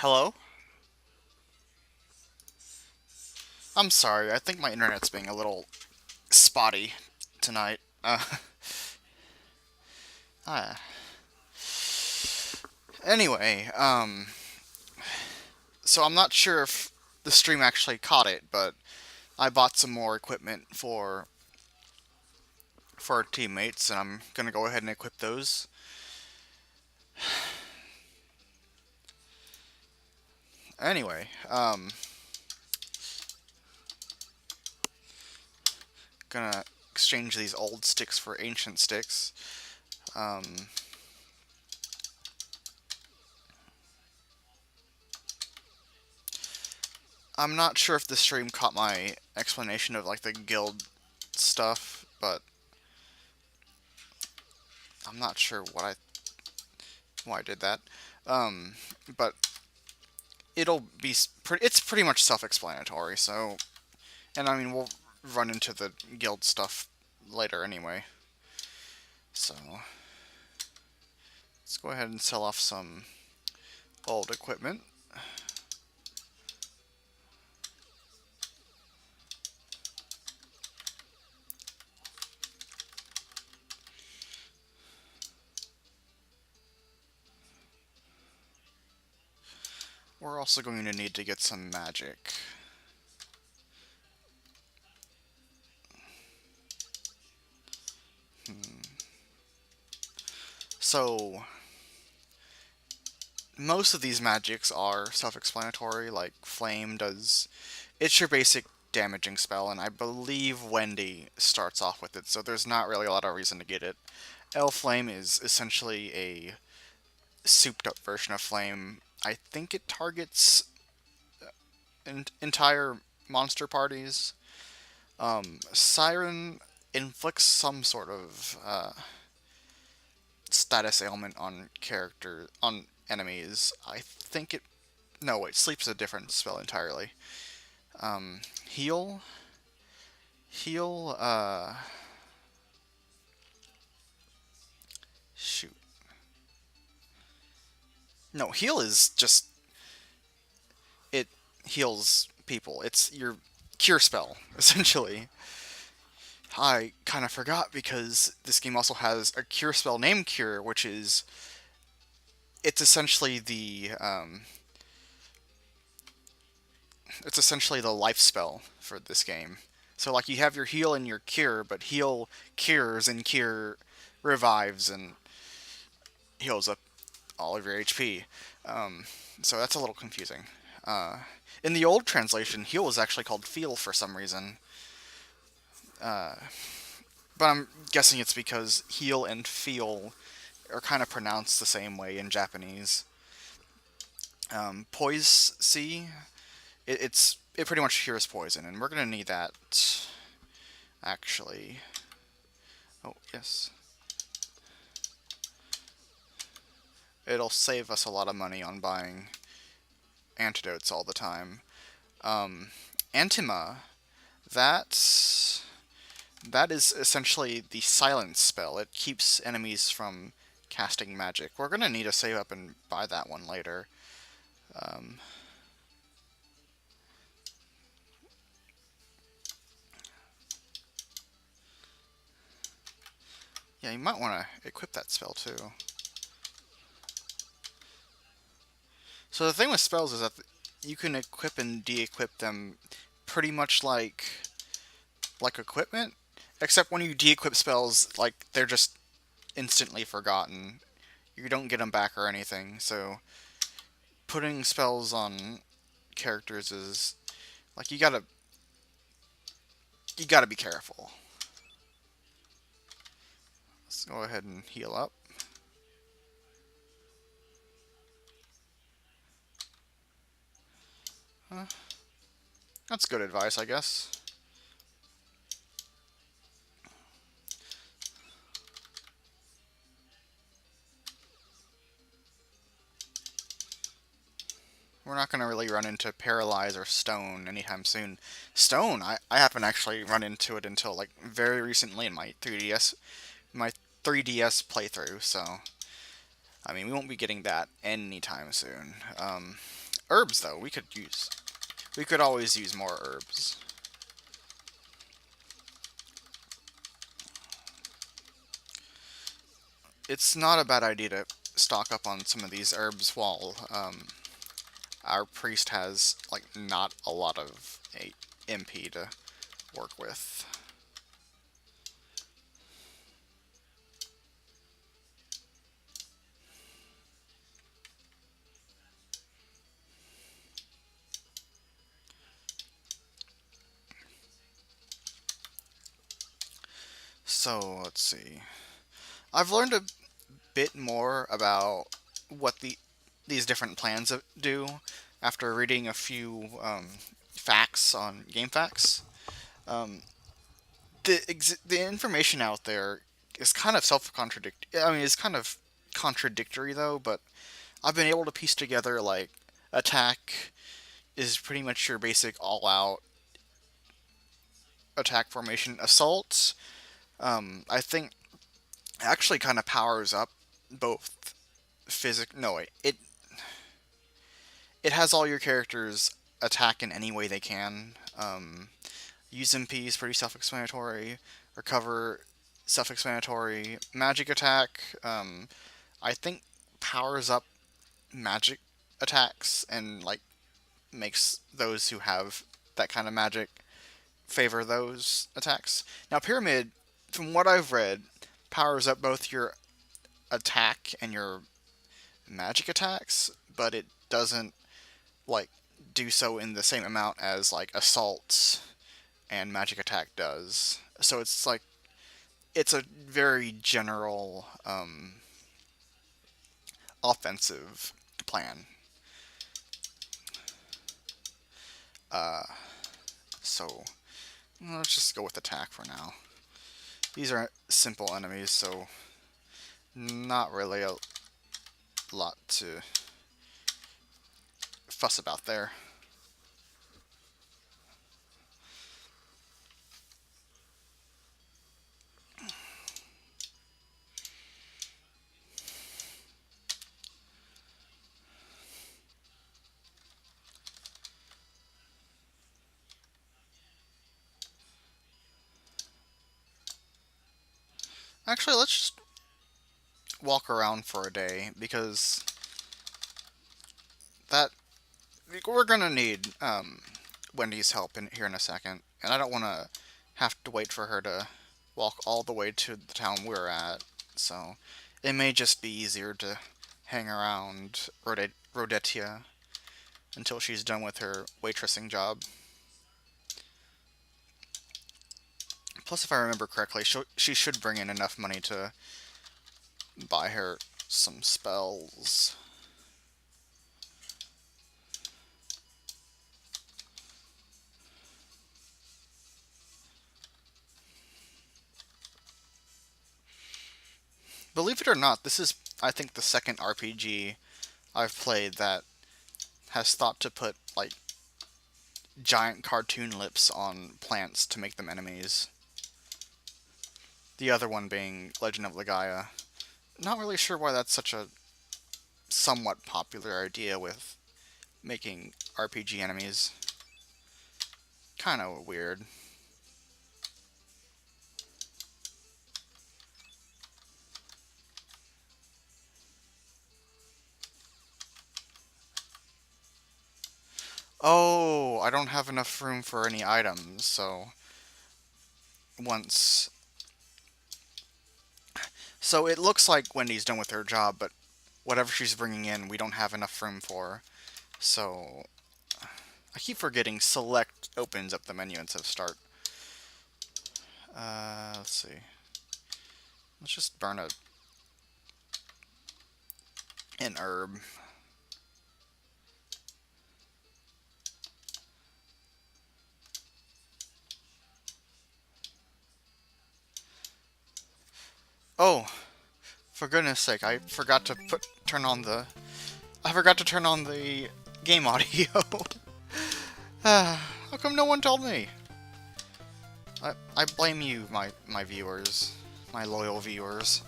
Hello? I'm sorry, I think my internet's being a little spotty tonight. Ah. Anyway, so I'm not sure if the stream actually caught it, but I bought some more equipment for our teammates, and I'm gonna go ahead and equip those. Anyway, gonna exchange these old sticks for ancient sticks. Um, I'm not sure if the stream caught my explanation of like the guild stuff, but I'm not sure why I did that. Um, but it's pretty much self-explanatory. So, and I mean we'll run into the guild stuff later anyway. So let's go ahead and sell off some old equipment. We're also going to need to get some magic. So most of these magics are self-explanatory. Like flame does, it's your basic damaging spell, and I believe Wendy starts off with it, so there's not really a lot of reason to get it. L Flame is essentially a souped up version of Flame. I think it targets entire monster parties. Siren inflicts some sort of status ailment on enemies. I think it. No, wait, Sleep's a different spell entirely. Heal. Heal. Shoot. No, heal is just it heals people. It's your cure spell essentially. I kind of forgot because this game also has a cure spell named Cure, which is it's essentially the life spell for this game. So like you have your heal and your cure, but heal cures and cure revives and heals up all of your HP. Um, so that's a little confusing. Uh, in the old translation, heal was actually called feel for some reason. But I'm guessing it's because heal and feel are kind of pronounced the same way in Japanese. Poise C, it pretty much cures poison, and we're gonna need that actually. Oh yes, it'll save us a lot of money on buying antidotes all the time. Antima, that that is essentially the silence spell. It keeps enemies from casting magic. We're gonna need to save up and buy that one later. Um, yeah, you might want to equip that spell too. So the thing with spells is that you can equip and de-equip them pretty much like equipment, except when you de-equip spells, like they're just instantly forgotten. You don't get them back or anything. So putting spells on characters is like you gotta be careful. Let's go ahead and heal up. Huh? That's good advice, I guess. We're not going to really run into Paralyze or Stone anytime soon. Stone, I haven't actually run into it until like very recently in my 3DS playthrough, so I mean we won't be getting that anytime soon. Herbs, though, we could always use more herbs. It's not a bad idea to stock up on some of these herbs while our priest has like not a lot of MP to work with. So let's see. I've learned a bit more about what these different plans do after reading a few facts on GameFAQs. Um, the information out there is kind of self contradict. I mean, it's kind of contradictory though, but I've been able to piece together like attack is pretty much your basic all out attack formation. Assault, I think actually kind of powers up both physic. No, wait, it has all your characters attack in any way they can. Use MP is pretty self-explanatory. Recover, self-explanatory. Magic attack, I think powers up magic attacks and like makes those who have that kind of magic favor those attacks. Now pyramid, from what I've read, powers up both your attack and your magic attacks, but it doesn't like do so in the same amount as like assault and magic attack does. So it's like it's a very general offensive plan. Uh, so let's just go with attack for now. These are simple enemies, so not really a lot to fuss about there. Actually, let's just walk around for a day because that we're gonna need Wendy's help here in a second, and I don't want to have to wait for her to walk all the way to the town we're at. So it may just be easier to hang around Rodetia until she's done with her waitressing job. Plus, if I remember correctly, she should bring in enough money to buy her some spells. Believe it or not, this is, I think, the second RPG I've played that has thought to put, like, giant cartoon lips on plants to make them enemies. The other one being Legend of Legaia. Not really sure why that's such a somewhat popular idea with making RPG enemies. Kinda weird. Oh, I don't have enough room for any items, so once... So it looks like Wendy's done with her job, but whatever she's bringing in, we don't have enough room for. So I keep forgetting select opens up the menu instead of start. Let's see. Let's just burn an herb. Oh, for goodness sake, I forgot to turn on the game audio. How come no one told me? I blame you, my viewers, my loyal viewers.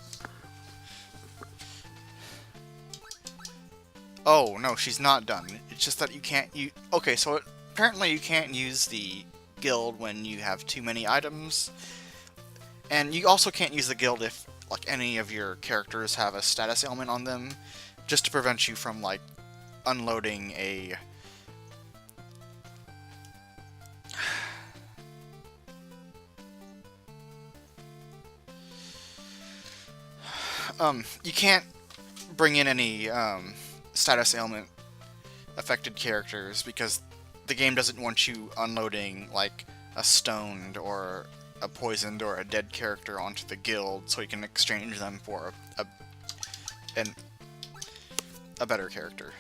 Oh, no, she's not done. It's just that you can't... Okay, so apparently you can't use the guild when you have too many items. And you also can't use the guild if, like, any of your characters have a status ailment on them, just to prevent you from, like, unloading a... You can't bring in any, status ailment affected characters because the game doesn't want you unloading, like, a stoned or a poisoned or a dead character onto the guild so you can exchange them for an, a better character.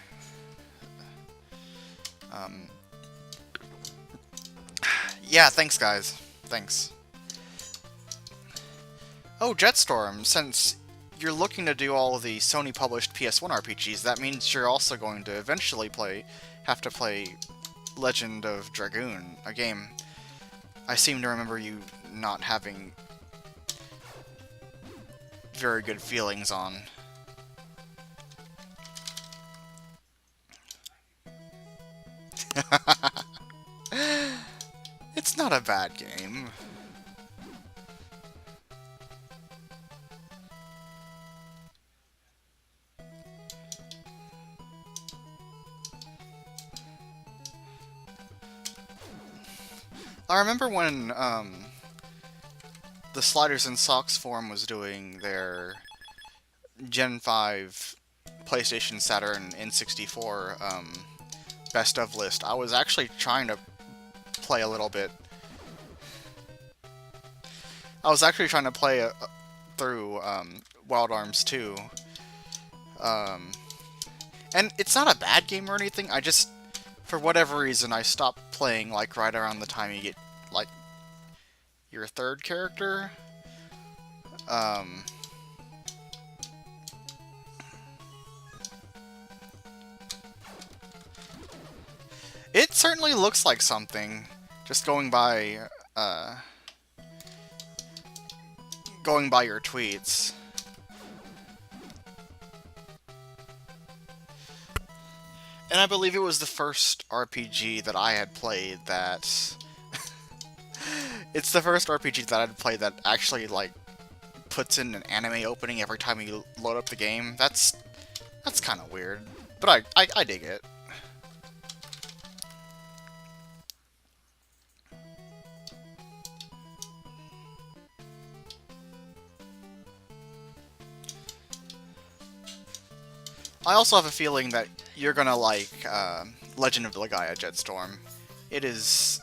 Yeah, thanks guys. Thanks. Oh, Jetstorm, since you're looking to do all of the Sony-published PS1 RPGs, that means you're also going to eventually have to play Legend of Dragoon, a game I seem to remember you not having very good feelings on. It's not a bad game. I remember when, the Sliders and Socks forum was doing their Gen 5 PlayStation, Saturn, N64, best of list. I was actually trying to play a little bit. I was actually trying to play through, Wild Arms 2. And it's not a bad game or anything, I just, for whatever reason, I stopped playing, like, right around the time you get, like, your third character. It certainly looks like something, just going by your tweets. And I believe it was the first RPG that I had played that... It's the first RPG that I'd played that actually, like, puts in an anime opening every time you load up the game. That's kind of weird. But I dig it. I also have a feeling that you're gonna like Legend of Legaia Jetstorm. It's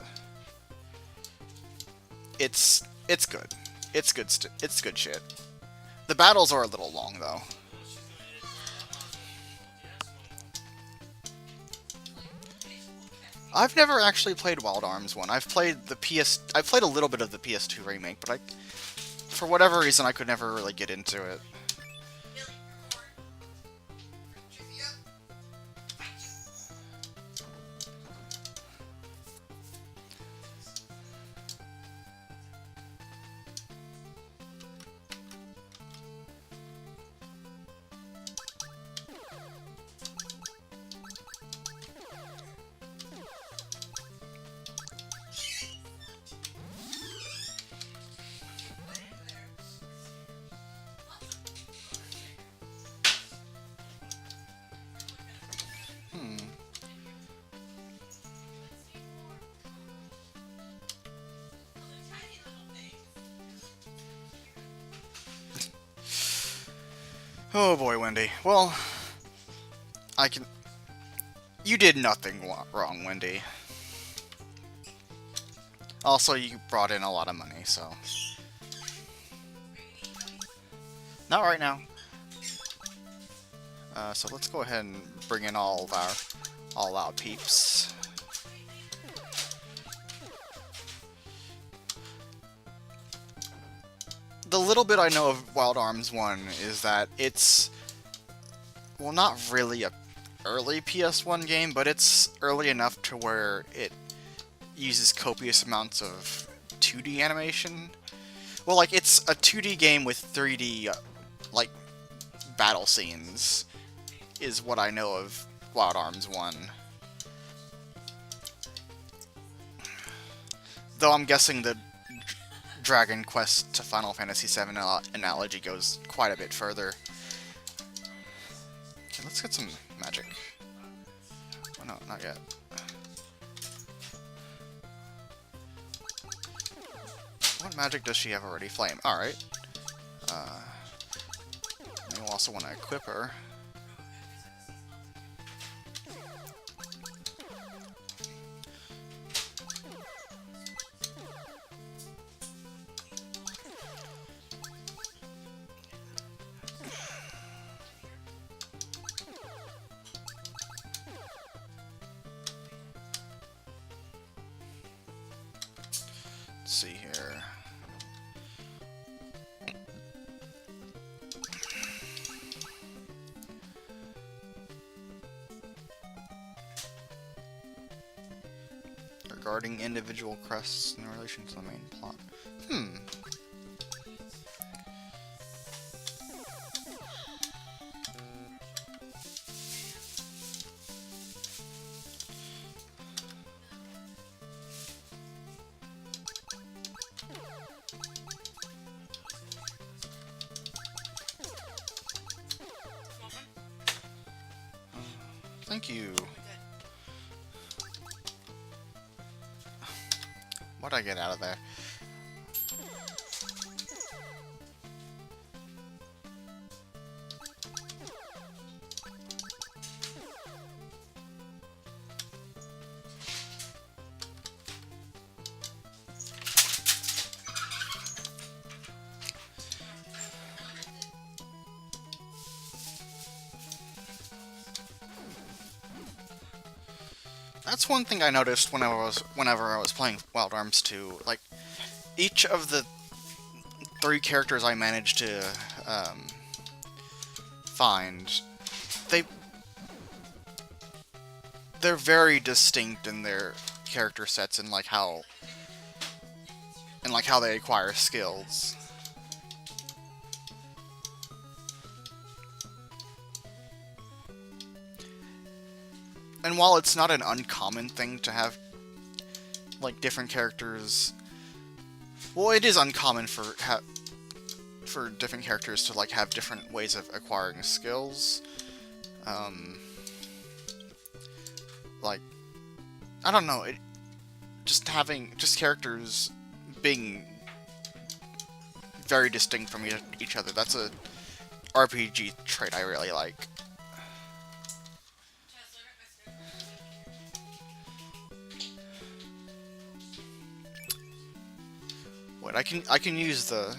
good. It's good shit. The battles are a little long though. I've never actually played Wild Arms 1. I've played a little bit of the PS2 remake, but for whatever reason I could never really get into it. Oh boy, Wendy. Well, you did nothing wrong, Wendy. Also, you brought in a lot of money, so... Not right now. So let's go ahead and bring in all our peeps. The little bit I know of Wild Arms 1 is that it's, well, not really a early PS1 game, but it's early enough to where it uses copious amounts of 2D animation. Well, like, it's a 2D game with 3D, like, battle scenes, is what I know of Wild Arms 1. Though I'm guessing the Dragon Quest to Final Fantasy VII analogy goes quite a bit further. Okay, let's get some magic. Oh no, not yet. What magic does she have already? Flame. Alright. You'll also want to equip her. Let's see here. Regarding individual crests in relation to the main plot. Thank you. What'd I get out of there? That's one thing I noticed whenever I was playing Wild Arms 2. Like, each of the 3 characters I managed to find, they're very distinct in their character sets and how they acquire skills. And while it's not an uncommon thing to have, like, different characters... Well, it is uncommon for different characters to, like, have different ways of acquiring skills. Like, I don't know, just characters being very distinct from each other, that's a RPG trait I really like. Wait, I can use the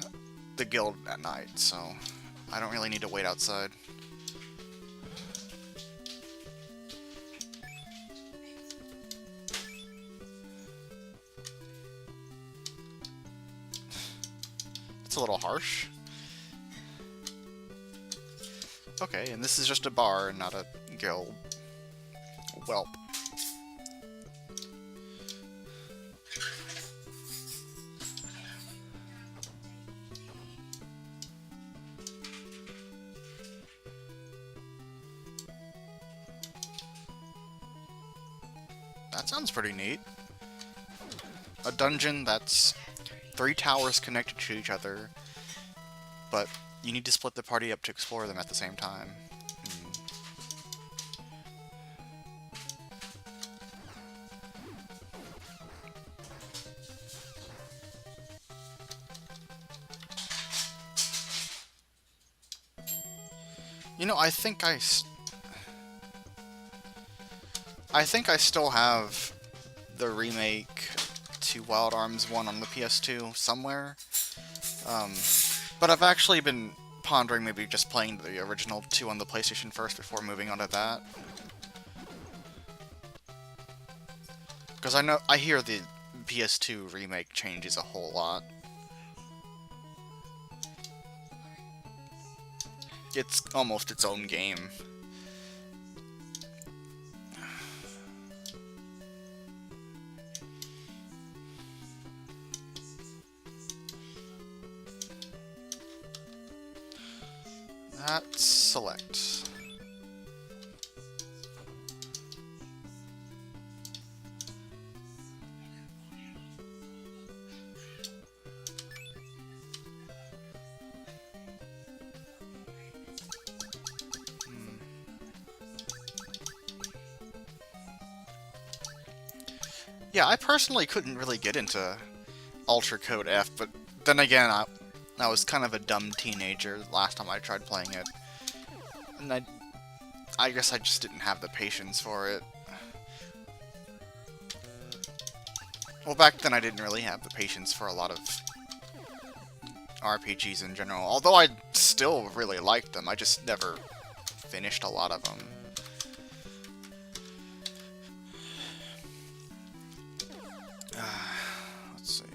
guild at night, so I don't really need to wait outside. It's a little harsh. Okay, and this is just a bar and not a guild. Welp. That sounds pretty neat. A dungeon that's 3 towers connected to each other, but you need to split the party up to explore them at the same time. You know, I think I still have the remake to Wild Arms 1 on the PS2 somewhere. But I've actually been pondering maybe just playing the original 2 on the PlayStation first before moving on to that. Because I hear the PS2 remake changes a whole lot. It's almost its own game. Let's select. Yeah, I personally couldn't really get into Ultra Code F, but then again, I was kind of a dumb teenager last time I tried playing it. And I guess I just didn't have the patience for it. Well, back then I didn't really have the patience for a lot of RPGs in general. Although I still really liked them, I just never finished a lot of them. Let's see.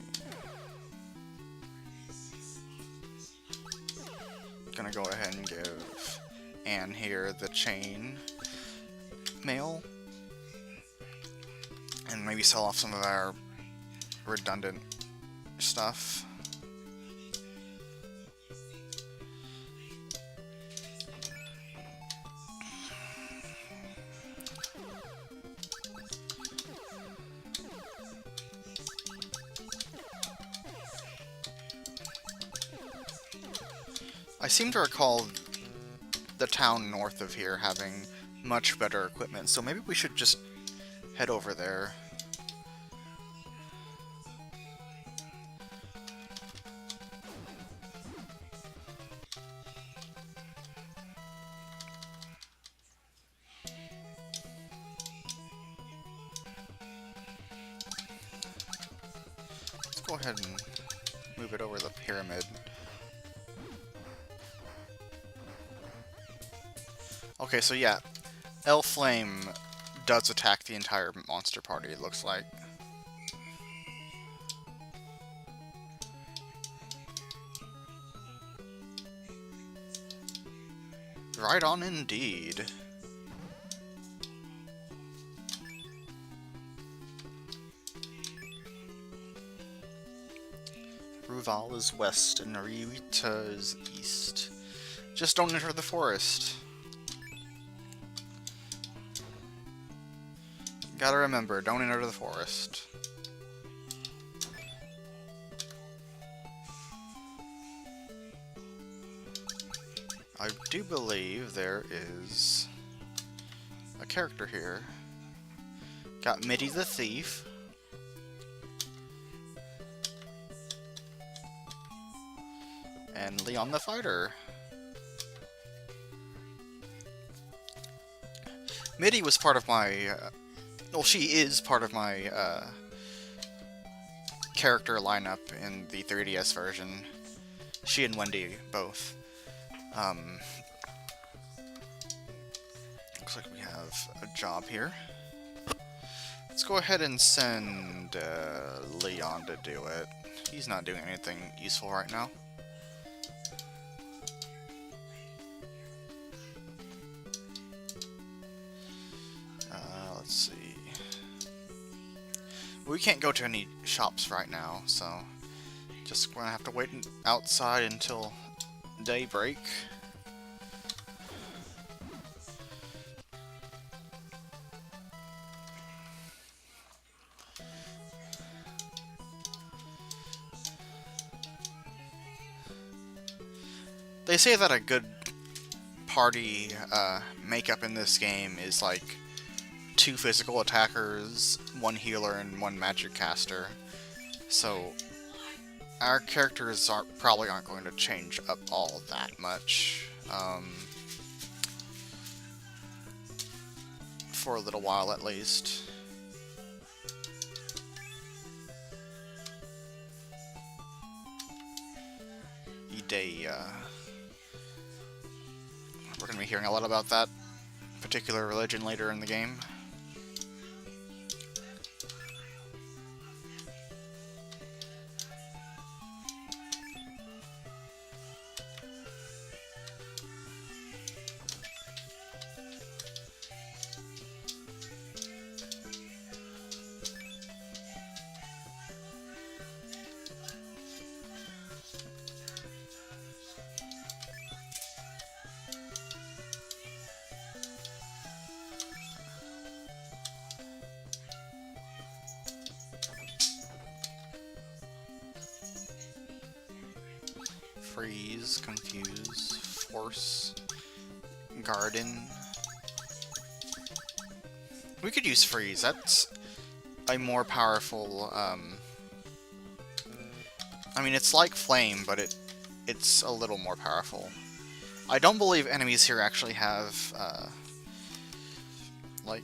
Gonna go ahead and give Anne here the chain mail. And maybe sell off some of our redundant stuff. I seem to recall the town north of here having much better equipment, so maybe we should just head over there. Let's go ahead and move it over the pyramid. Okay, so yeah, El Flame does attack the entire monster party, it looks like. Right on indeed. Ruval is west and Narita is east. Just don't enter the forest. Gotta remember, don't enter the forest. I do believe there is a character here. Got Mitty the Thief. And Leon the Fighter. Mitty was part of my... well, she is part of my character lineup in the 3DS version. She and Wendy both. Looks like we have a job here. Let's go ahead and send Leon to do it. He's not doing anything useful right now. Let's see. We can't go to any shops right now, so just gonna have to wait outside until daybreak. They say that a good party makeup in this game is like 2 physical attackers, 1 healer, and 1 magic caster. So our characters probably aren't going to change up all that much for a little while at least. Idea. We're going to be hearing a lot about that particular religion later in the game. Freeze, confuse, force, garden. We could use freeze. That's a more powerful, I mean, it's like Flame, but it's a little more powerful. I don't believe enemies here actually have, like,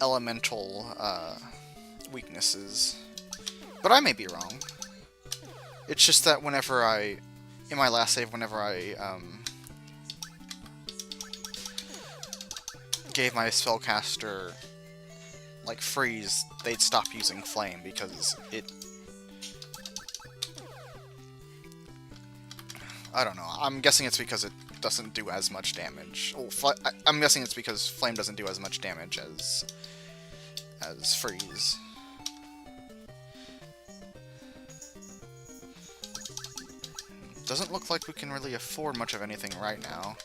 elemental, weaknesses. But I may be wrong. It's just that whenever in my last save, whenever I, gave my spellcaster, like, freeze, they'd stop using Flame because I don't know. I'm guessing it's because it doesn't do as much damage. Oh, I'm guessing it's because Flame doesn't do as much damage as freeze. Doesn't look like we can really afford much of anything right now.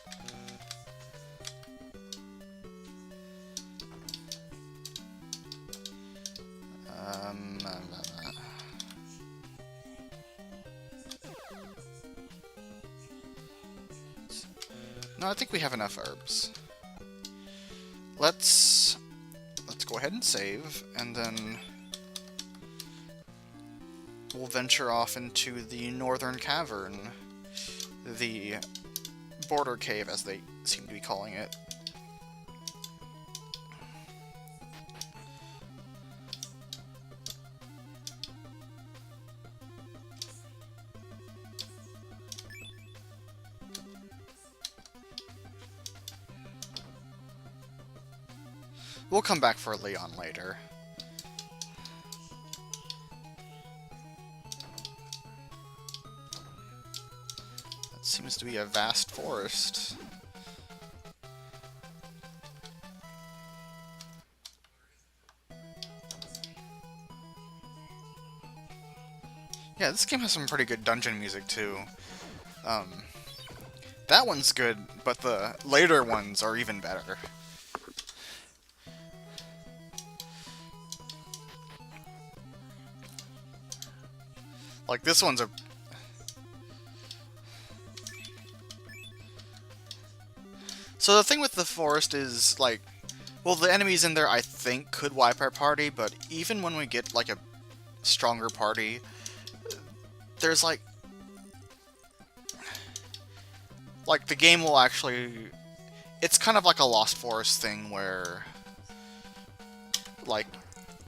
No, I think we have enough herbs. Let's go ahead and save, and then we'll venture off into the Northern Cavern, the Border Cave, as they seem to be calling it. We'll come back for Leon later. That seems to be a vast forest. Yeah, this game has some pretty good dungeon music, too. That one's good, but the later ones are even better. Like, this one's a... So the thing with the forest is, like... Well, the enemies in there, I think, could wipe our party, but even when we get, like, a stronger party, there's, like... Like, the game will actually... It's kind of like a Lost Forest thing where... Like,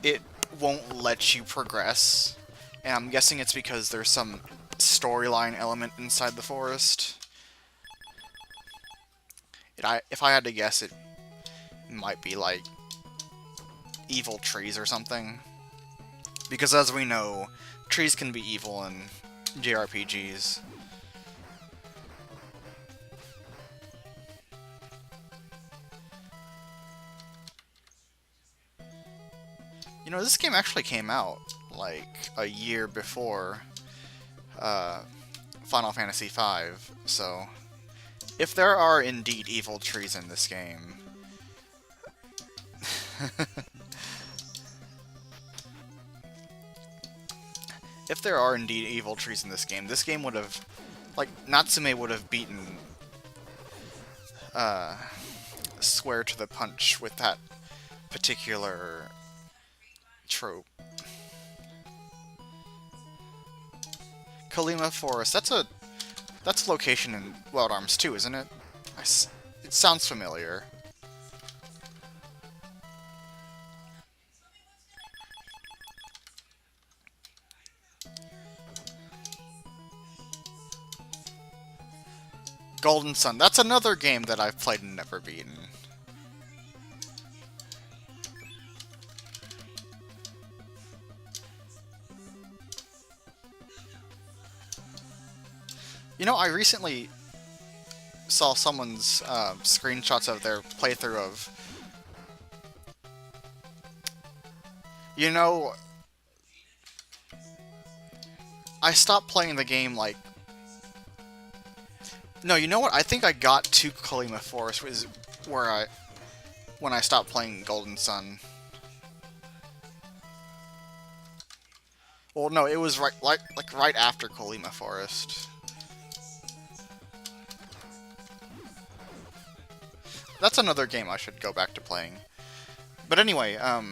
it won't let you progress. And I'm guessing it's because there's some storyline element inside the forest. If I had to guess, it might be like evil trees or something. Because as we know, trees can be evil in JRPGs. You know, this game actually came out like a year before Final Fantasy V, so if there are indeed evil trees in this game, if there are indeed evil trees in this game would have, like, Natsume would have beaten Swear to the Punch with that particular trope. Kalima Forest, that's a location in Wild Arms 2, isn't it? It sounds familiar. Golden Sun, that's another game that I've played and never beaten. You know, I recently saw someone's screenshots of their playthrough of... You know, I stopped playing the game, like... No, you know what? I think I got to Kalima Forest, was where when I stopped playing Golden Sun. Well, no, it was right after Kalima Forest. That's another game I should go back to playing. But anyway, I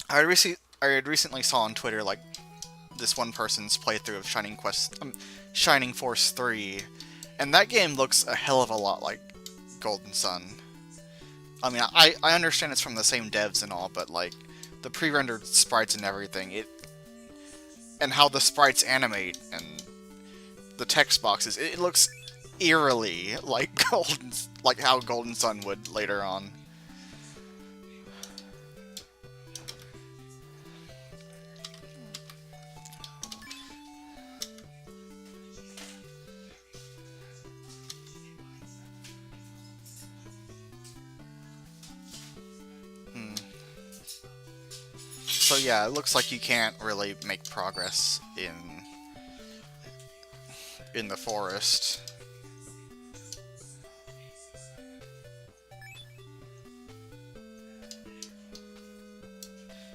had recently saw on Twitter like this one person's playthrough of Shining Force 3, and that game looks a hell of a lot like Golden Sun. I mean, I understand it's from the same devs and all, but like the pre-rendered sprites and everything, and how the sprites animate and the text boxes, it looks eerily like like how Golden Sun would later on. So yeah, it looks like you can't really make progress in the forest.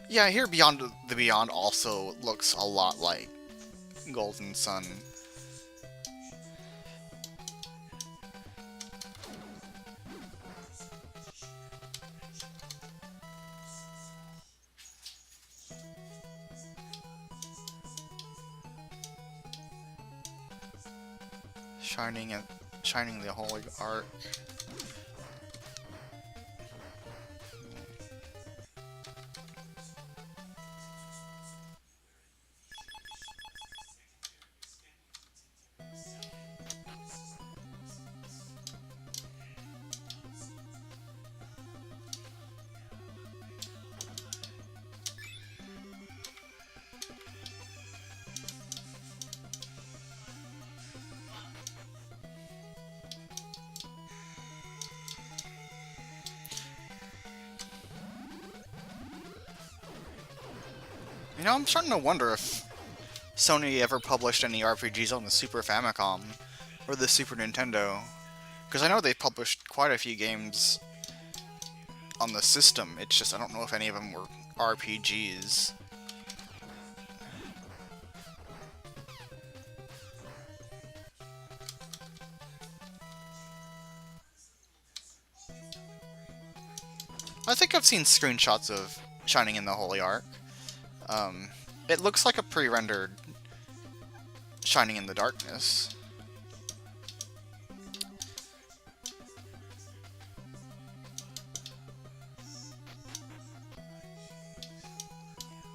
Yeah, I hear Beyond the Beyond also looks a lot like Golden Sun. Shining the Holy Ark. You know, I'm starting to wonder if Sony ever published any RPGs on the Super Famicom or the Super Nintendo. Because I know they published quite a few games on the system, it's just I don't know if any of them were RPGs. I think I've seen screenshots of Shining in the Holy Ark. It looks like a pre-rendered Shining in the Darkness.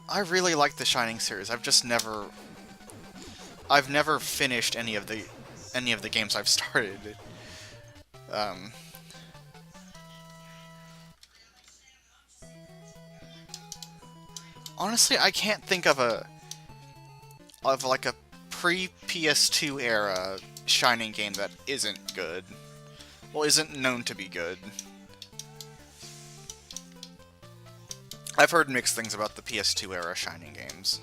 I really like the Shining series. I've never finished any of the games I've started. Honestly, I can't think of like a pre-PS2 era Shining game that isn't good. Well, isn't known to be good. I've heard mixed things about the PS2 era Shining games.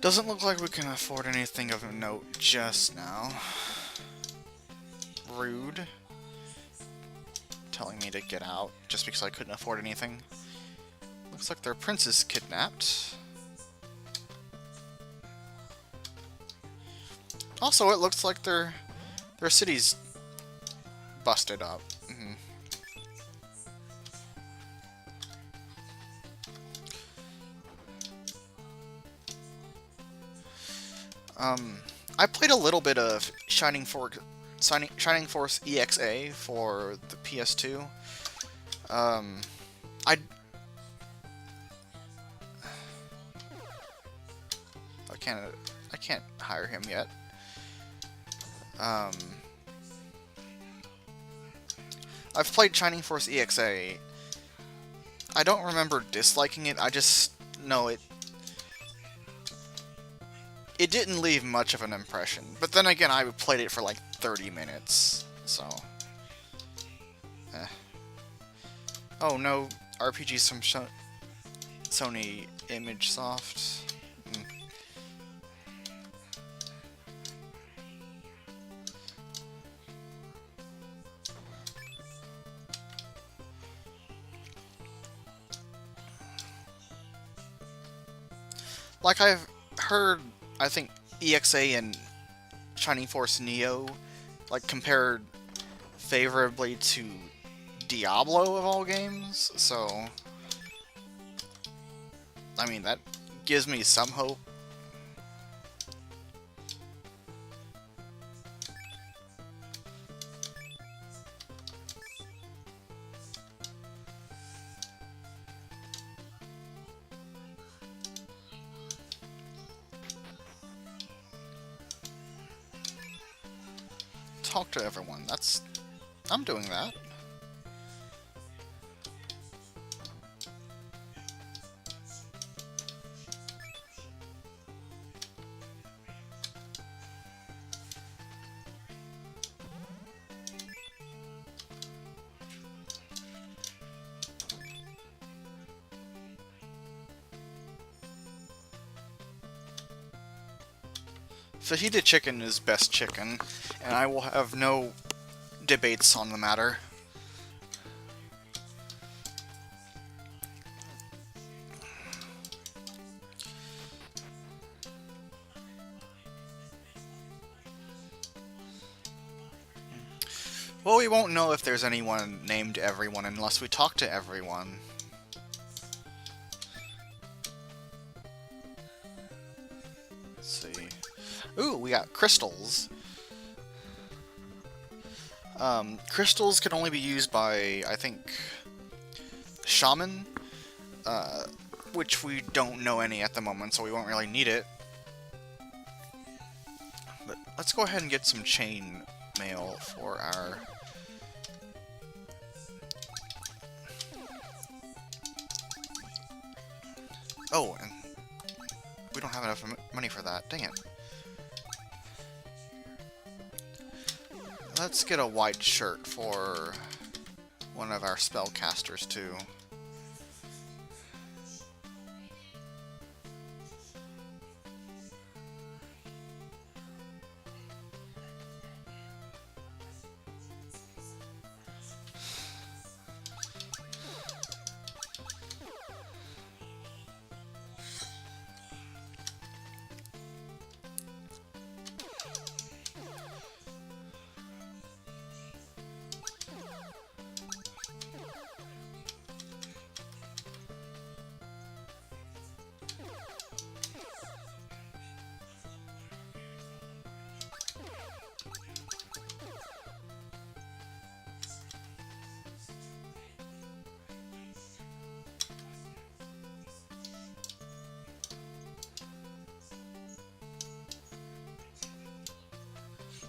Doesn't look like we can afford anything of note just now. Rude. Telling me to get out just because I couldn't afford anything. Looks like their prince is kidnapped. Also, it looks like their city's busted up. I played a little bit of Shining Force EXA for the PS2. I can't hire him yet. I've played Shining Force EXA. I don't remember disliking it. I just know it didn't leave much of an impression. But then again, I played it for like 30 minutes, so... Oh no, RPGs from Sony ImageSoft. Like I've heard, I think EXA and Shining Force Neo like compared favorably to Diablo of all games. So I mean that gives me some hope. Talk to everyone. I'm doing that. Fajita chicken is best chicken, and I will have no debates on the matter. Well, we won't know if there's anyone named everyone unless we talk to everyone. Let's see. Ooh, we got crystals. Crystals can only be used by, I think, shaman, uh, which we don't know any at the moment, so we won't really need it. But let's go ahead and get some chain mail for our... Oh, and we don't have enough money for that. Dang it. Let's get a white shirt for one of our spellcasters, too.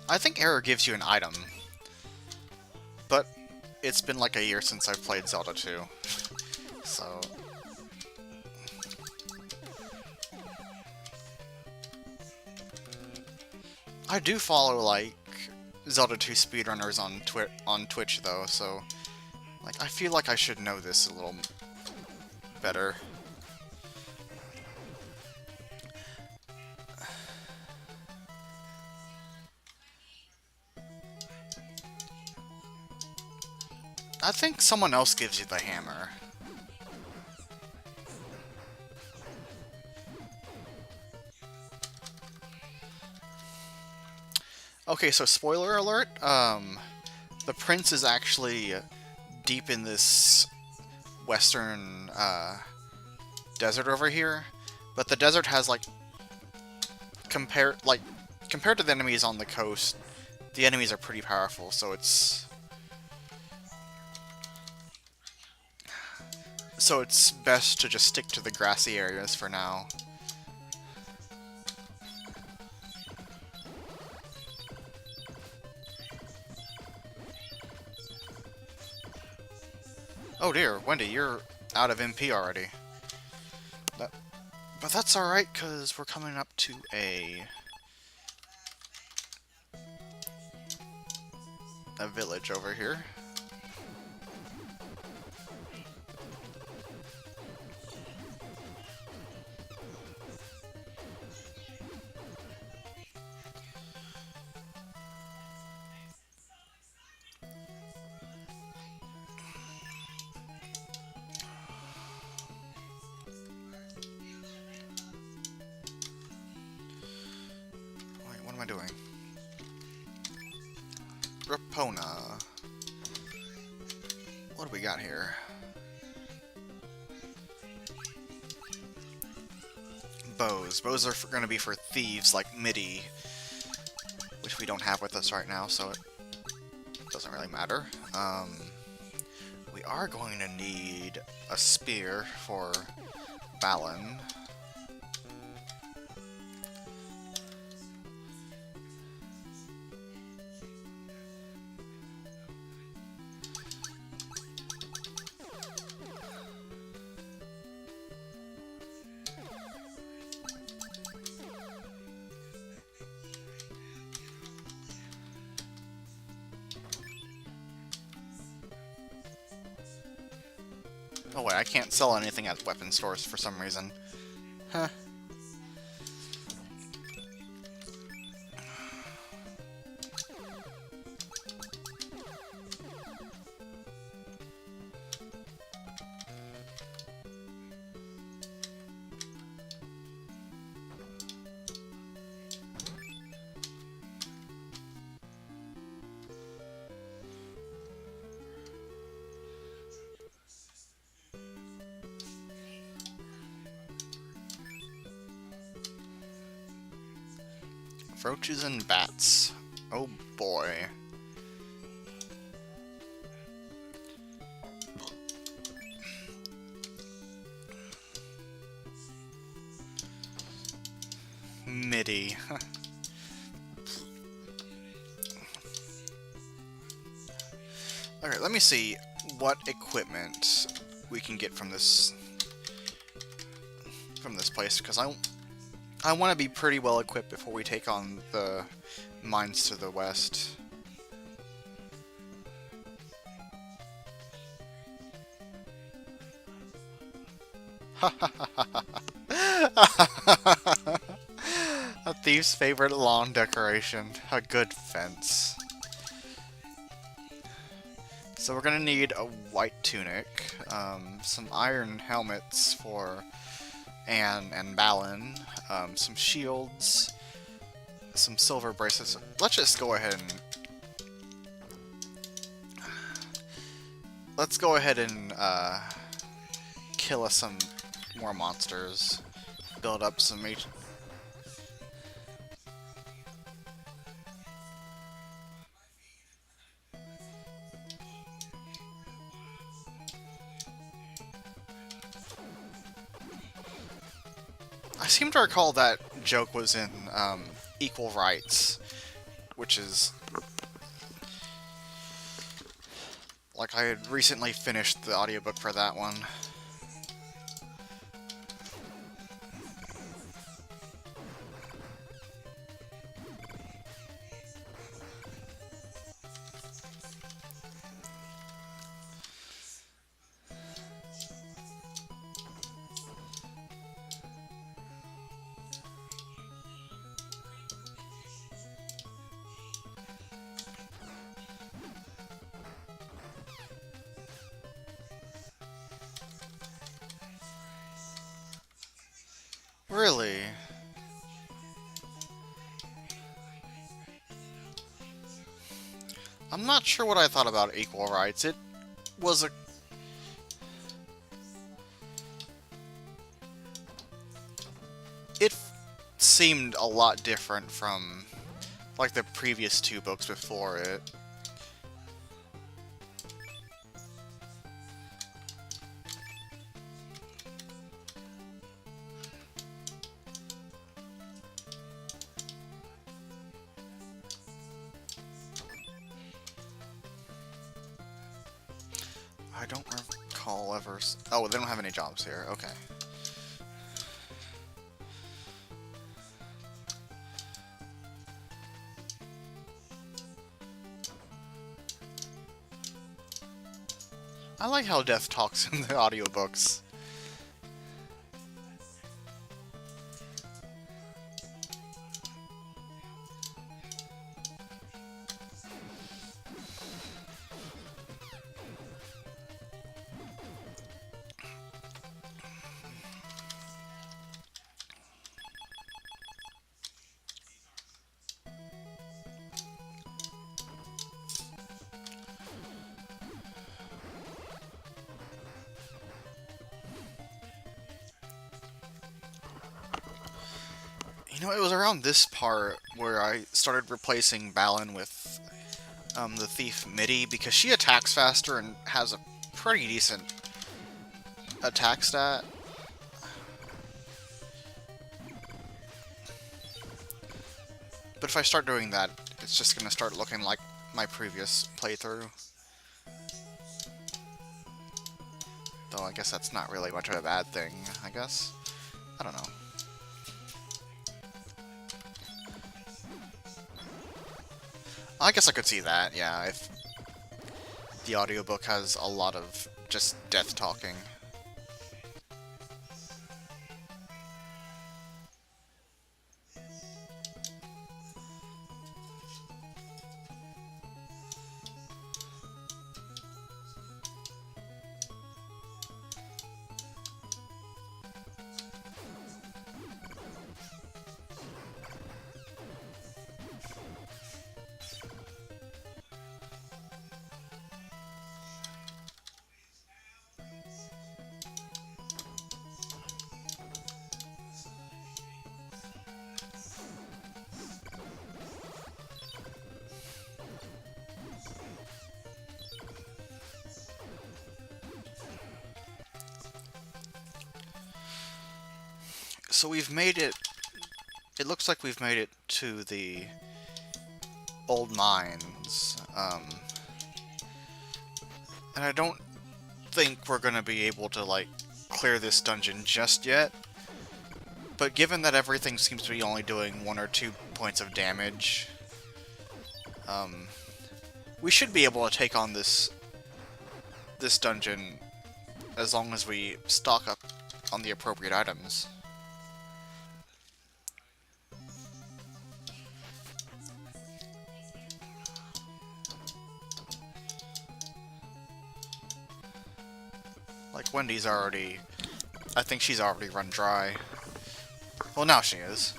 I think Error gives you an item, but it's been like a year since I've played Zelda 2, so... I do follow, like, Zelda 2 speedrunners on Twitch, though, so... Like, I feel like I should know this a little better. I think someone else gives you the hammer. Okay, so spoiler alert, the prince is actually deep in this western, desert over here, but the desert has, like, compared to the enemies on the coast, the enemies are pretty powerful, so it's best to just stick to the grassy areas for now. Oh dear, Wendy, you're out of MP already. But that's alright, because we're coming up to a village over here. doing? Rapona. What do we got here? Bows. Bows are going to be for thieves like Midi, which we don't have with us right now, so it doesn't really matter. We are going to need a spear for Balin. Oh wait, I can't sell anything at weapon stores for some reason. Huh. Roaches and bats. Oh boy. Midi. Alright, let me see what equipment we can get from this place, because I want to be pretty well equipped before we take on the mines to the west. A thief's favorite lawn decoration. A good fence. So we're gonna need a white tunic, some iron helmets for Anne and Balin, some shields, some silver bracelets. Let's just go ahead and kill us some more monsters. Build up some I seem to recall that joke was in Equal Rights, which is like I had recently finished the audiobook for that one. Really? I'm not sure what I thought about Equal Rights. It was a... It seemed a lot different from, like, the previous two books before it. I don't recall ever... Oh, they don't have any jobs here. Okay. I like how Death talks in the audiobooks. You know, it was around this part where I started replacing Balin with the thief Midi, because she attacks faster and has a pretty decent attack stat. But if I start doing that, it's just gonna start looking like my previous playthrough. Though I guess that's not really much of a bad thing, I guess. I don't know. I guess I could see that, yeah, if the audiobook has a lot of just death talking. So we've made it... It looks like we've made it to the old mines. And I don't think we're gonna be able to, like, clear this dungeon just yet. But given that everything seems to be only doing 1 or 2 points of damage, we should be able to take on this dungeon as long as we stock up on the appropriate items. Like, Wendy's already... I think she's already run dry. Well, now she is.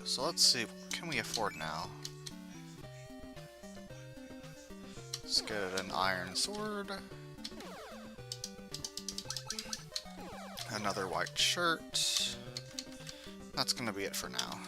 So let's see, what can we afford now? Let's get an iron sword. Another white shirt. That's gonna be it for now.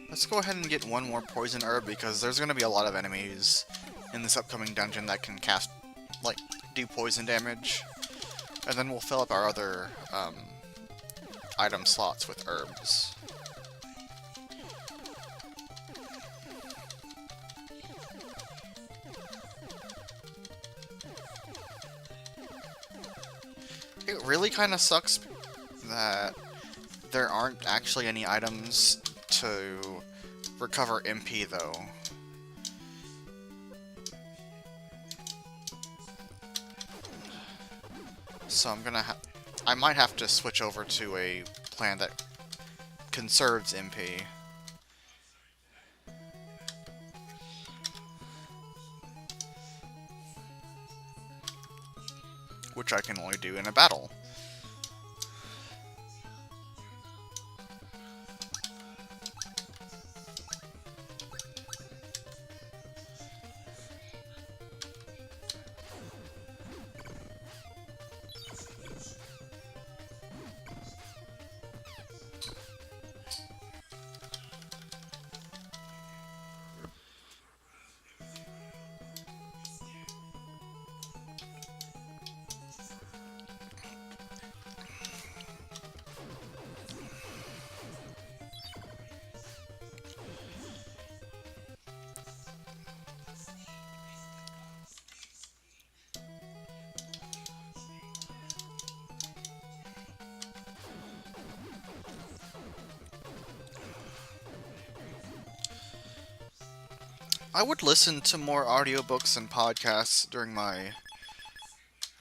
Let's go ahead and get one more poison herb, because there's going to be a lot of enemies in this upcoming dungeon that can cast, like, do poison damage. And then we'll fill up our other item slots with herbs. It really kind of sucks that there aren't actually any items to recover MP, though. So I might have to switch over to a plan that conserves MP. which I can only do in a battle. I would listen to more audiobooks and podcasts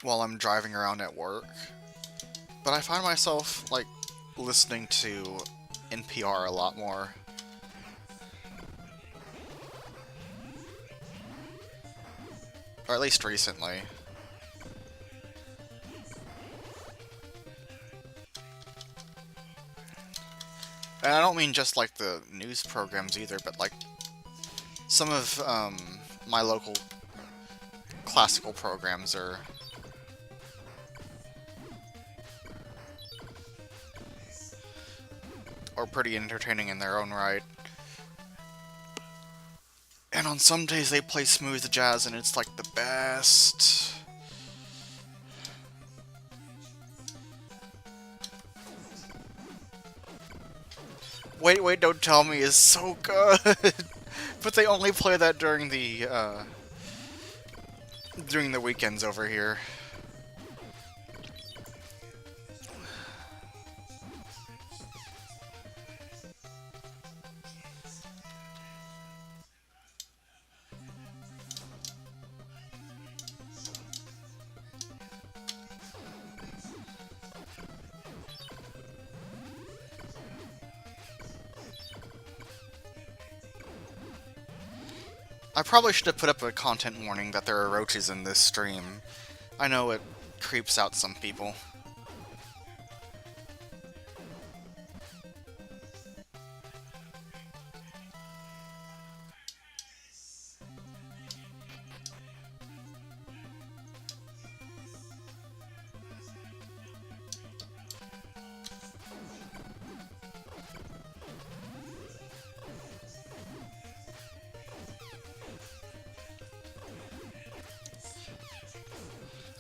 while I'm driving around at work, but I find myself like listening to NPR a lot more. Or at least recently. And I don't mean just like the news programs either, but like some of my local classical programs are pretty entertaining in their own right. And on some days they play smooth jazz and it's like the best. Wait, Wait, Don't Tell Me is so good! But they only play that during the weekends over here. I probably should have put up a content warning that there are roaches in this stream. I know it creeps out some people.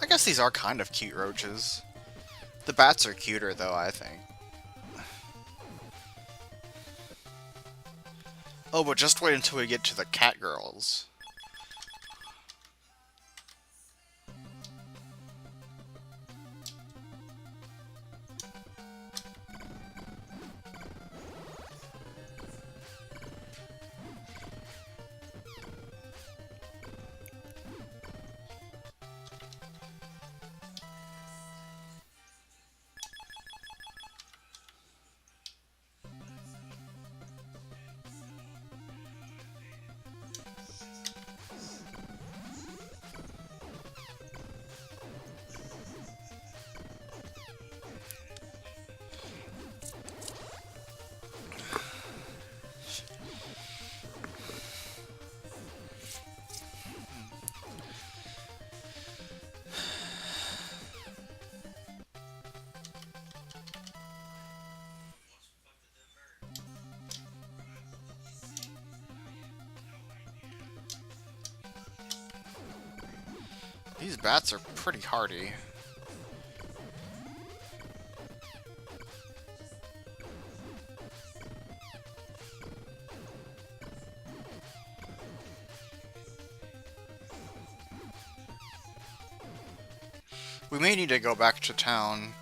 I guess these are kind of cute roaches. The bats are cuter, though, I think. Oh, but just wait until we get to the catgirls. These bats are pretty hardy. We may need to go back to town,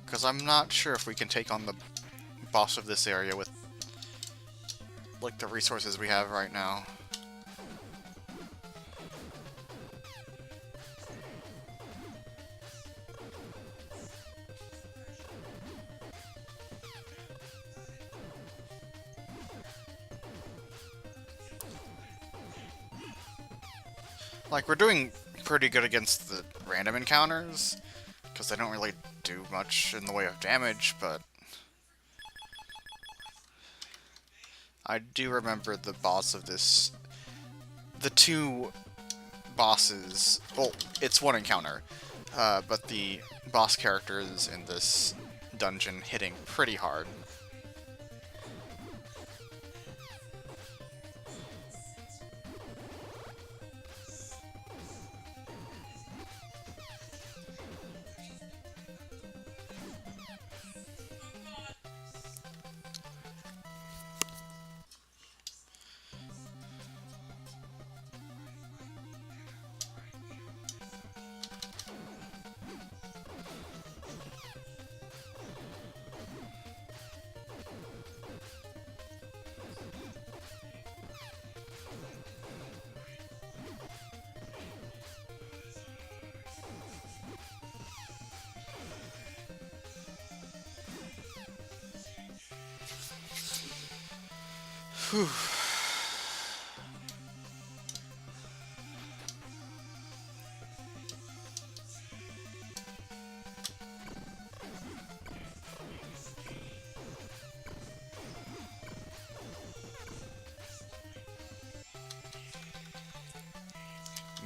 because I'm not sure if we can take on the boss of this area with like the resources we have right now. Like, we're doing pretty good against the random encounters, because they don't really do much in the way of damage, but I do remember the boss of this... The two bosses... Well, it's one encounter, but the boss characters in this dungeon hitting pretty hard. Whew.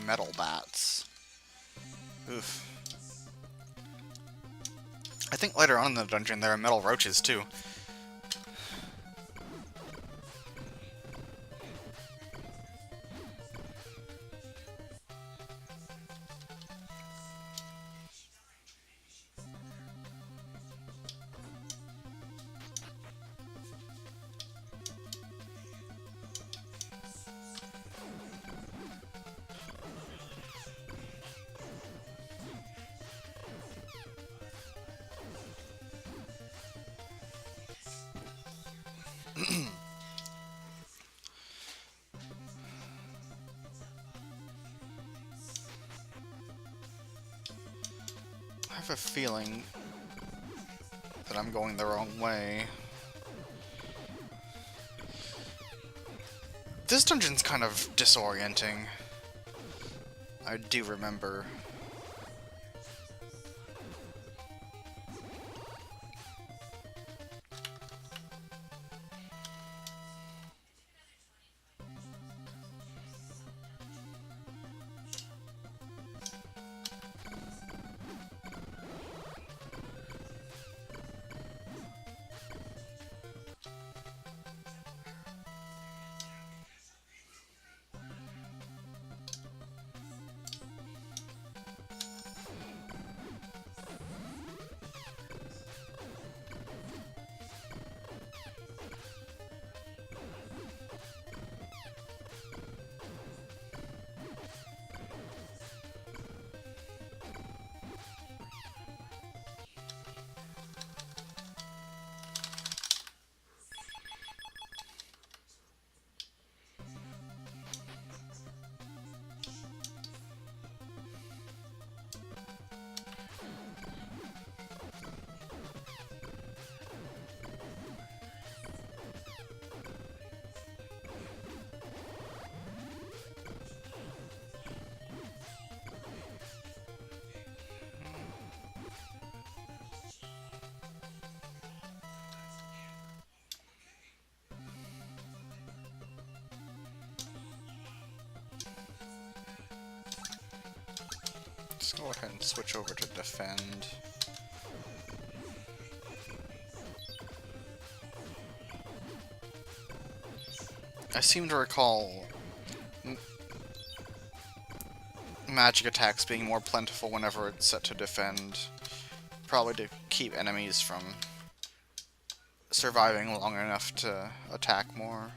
Metal bats. Oof. I think later on in the dungeon there are metal roaches too. I have a feeling that I'm going the wrong way. This dungeon's kind of disorienting. I do remember. Let's go ahead and switch over to defend. I seem to recall magic attacks being more plentiful whenever it's set to defend. Probably to keep enemies from surviving long enough to attack more.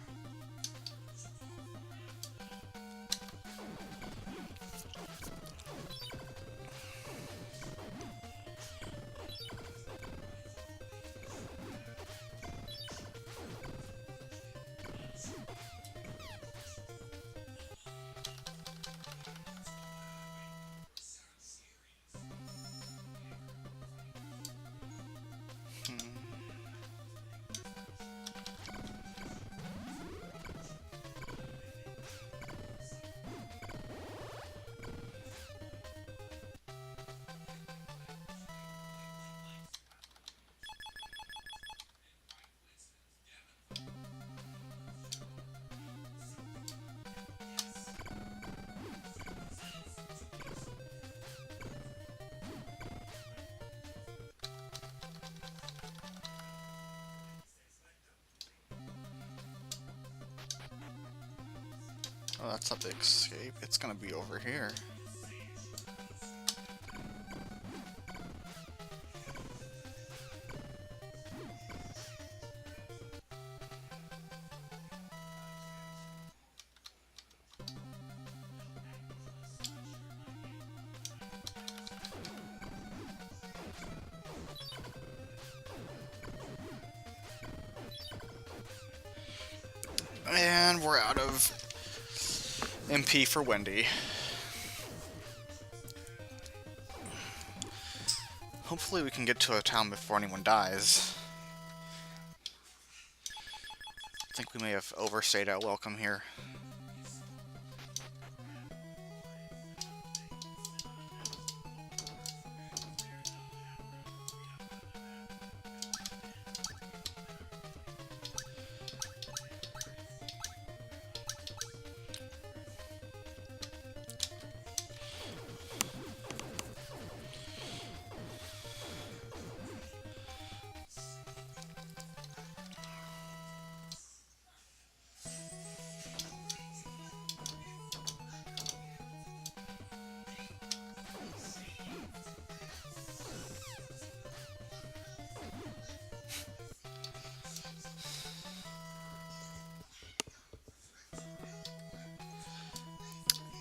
Oh, that's not the escape. It's gonna be over here. And we're out of MP for Wendy. Hopefully we can get to a town before anyone dies. I think we may have overstayed our welcome here.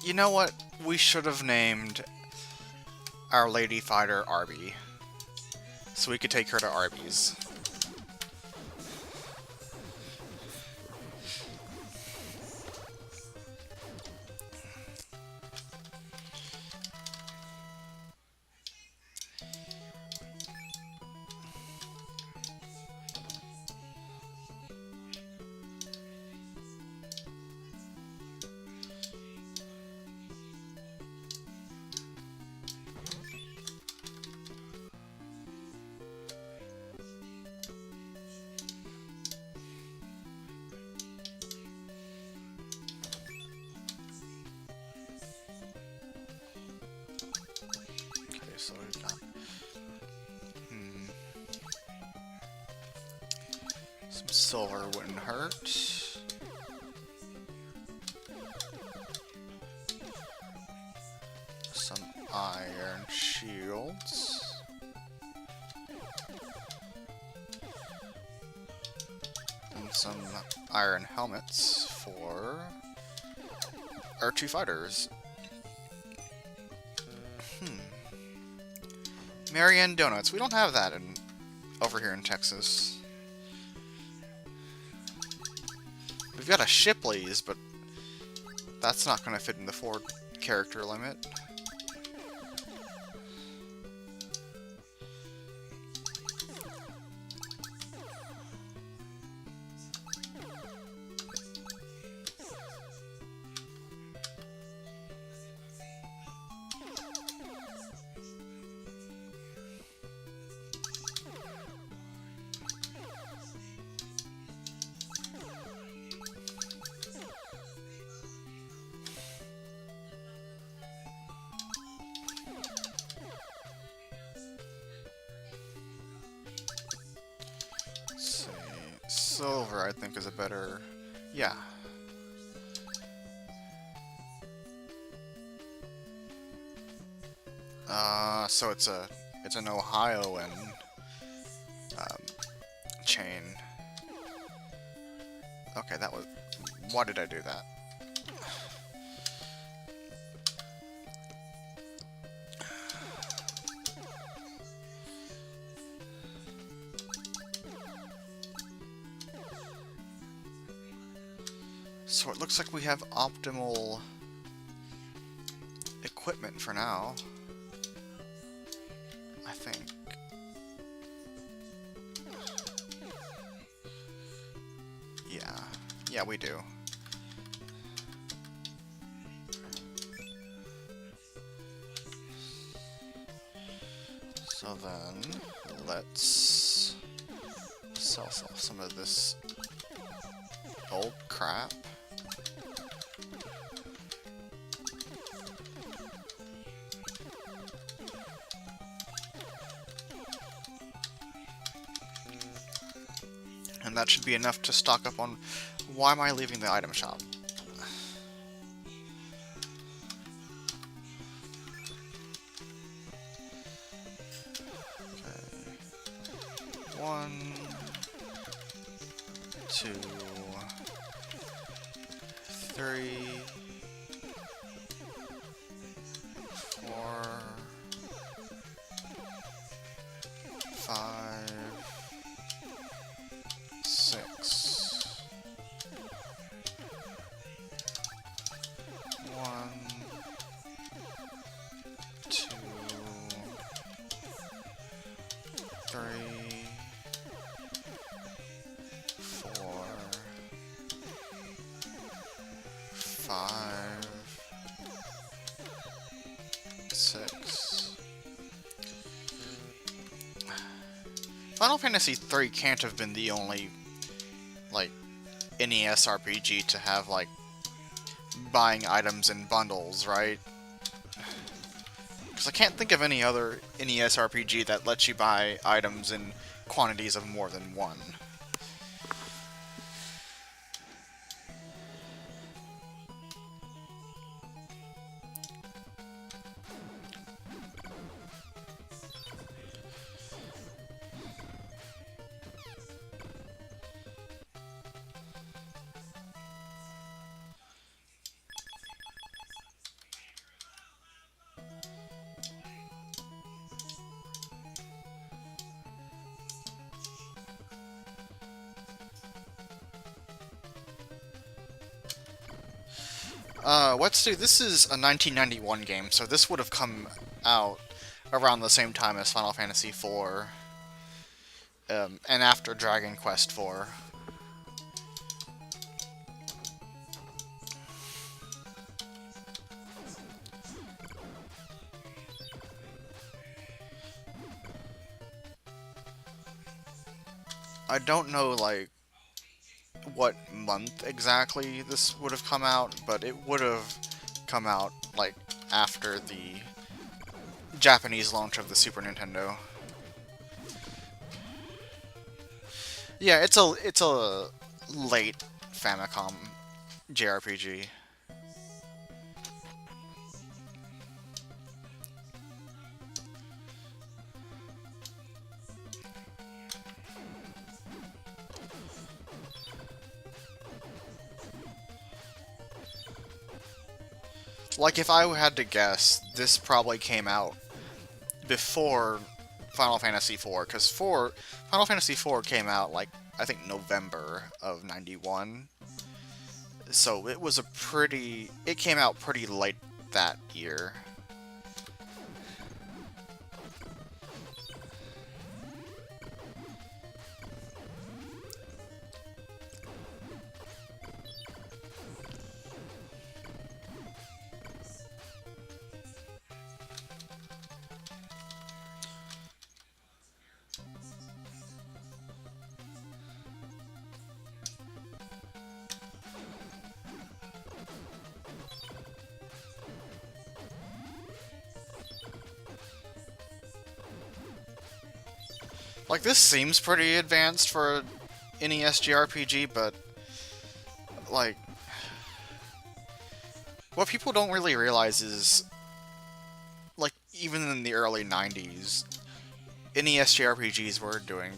You know what? We should have named our lady fighter Arby, so we could take her to Arby's. So we've got some silver wouldn't hurt. Some iron shields. And some iron helmets for our two fighters. Marianne Donuts. We don't have that over here in Texas. We've got a Shipley's, but that's not going to fit in the 4 character limit. Silver, I think, is a better... Yeah. So it's an Ohioan chain. Okay, that was... Why did I do that? So it looks like we have optimal equipment for now. I think. Yeah, we do. So then, let's sell some of this old crap. And that should be enough to stock up on... Why am I leaving the item shop? 1, 2, 3, 4, 5, 6. 1, 2, 3, 4, 5, 6. Final Fantasy III can't have been the only, like, NES RPG to have, like, buying items in bundles, right? Because I can't think of any other NES RPG that lets you buy items in quantities of more than one. Let's see, this is a 1991 game, so this would have come out around the same time as Final Fantasy IV, and after Dragon Quest IV. I don't know, like, what month exactly this would have come out, but it would have come out, like, after the Japanese launch of the Super Nintendo. Yeah, it's a late Famicom JRPG. Like, if I had to guess, this probably came out before Final Fantasy IV, because Final Fantasy IV came out, like, I think November of 91. So it was it came out pretty late that year. Like, this seems pretty advanced for a NES JRPG, but, like, what people don't really realize is, like, even in the early 90s, NES JRPGs were doing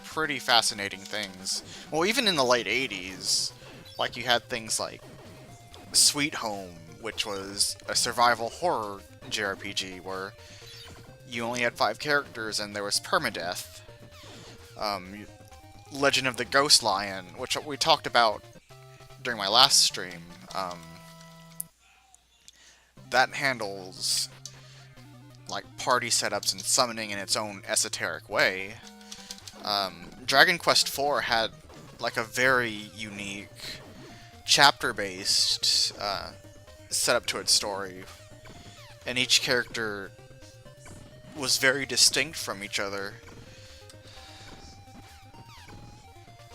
pretty fascinating things. Well, even in the late 80s, like, you had things like Sweet Home, which was a survival horror JRPG where you only had 5 characters and there was permadeath. Legend of the Ghost Lion, which we talked about during my last stream, that handles, like, party setups and summoning in its own esoteric way. Dragon Quest IV had, like, a very unique chapter-based setup to its story, and each character was very distinct from each other.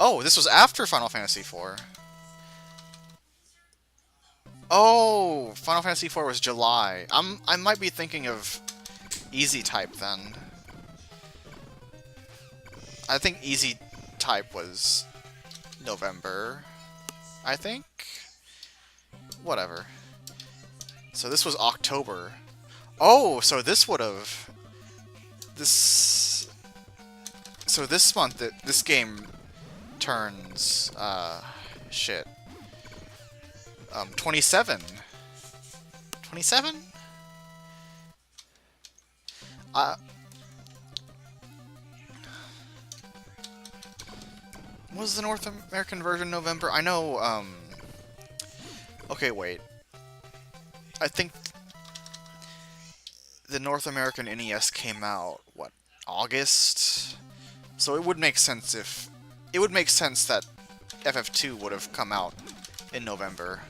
Oh, this was after Final Fantasy IV. Oh, Final Fantasy IV was July. I might be thinking of Easy Type then. I think Easy Type was November, I think? Whatever. So this was October. Oh, so this would have... This... So this month, this game turns, shit, 27. 27? Uh, was the North American version November? I know, okay, wait. I think the North American NES came out, what, August? So it would make sense if... It would make sense that FF2 would have come out in November.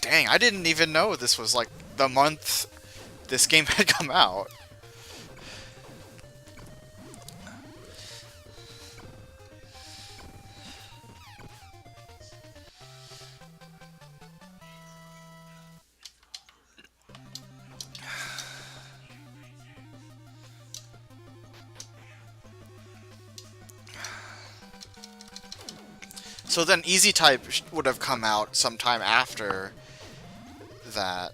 Dang, I didn't even know this was, like, the month this game had come out. So then Easy Type would have come out sometime after that.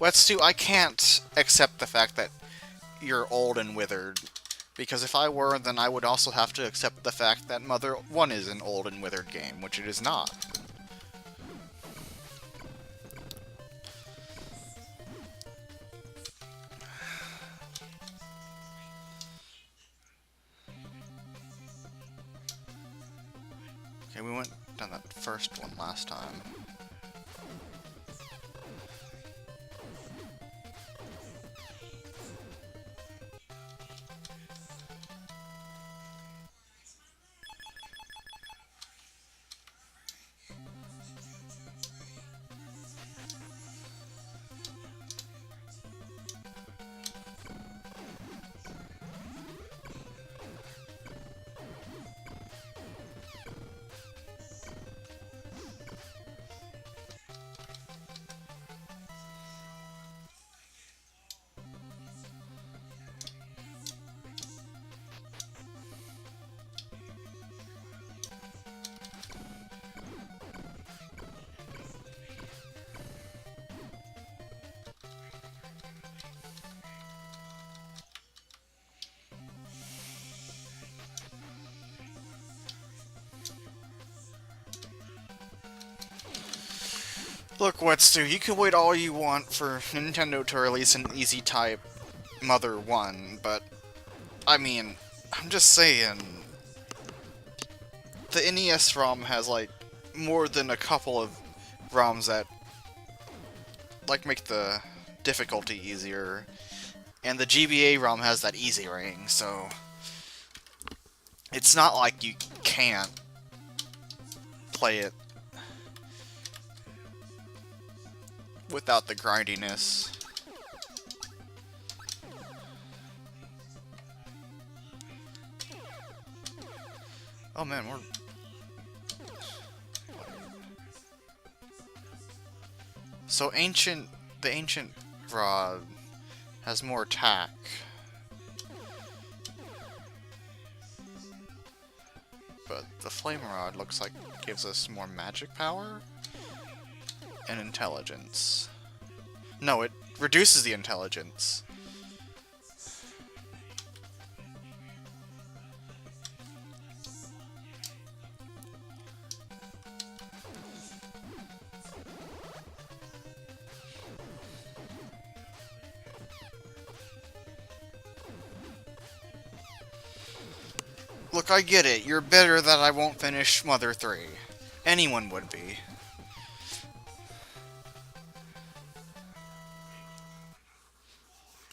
Wetsu, I can't accept the fact that you're old and withered. Because if I were, then I would also have to accept the fact that Mother 1 is an old and withered game, which it is not. Okay, we went down that first one last time. Look, Wetsu, you can wait all you want for Nintendo to release an Easy Type Mother 1, but, I mean, I'm just saying, the NES ROM has, like, more than a couple of ROMs that, like, make the difficulty easier, and the GBA ROM has that easy ring, so it's not like you can't play it without the grindiness. Oh man, we're... So the ancient rod has more attack. But the flame rod looks like gives us more magic power? And intelligence. No, it reduces the intelligence. Look, I get it. You're bitter that I won't finish Mother 3. Anyone would be.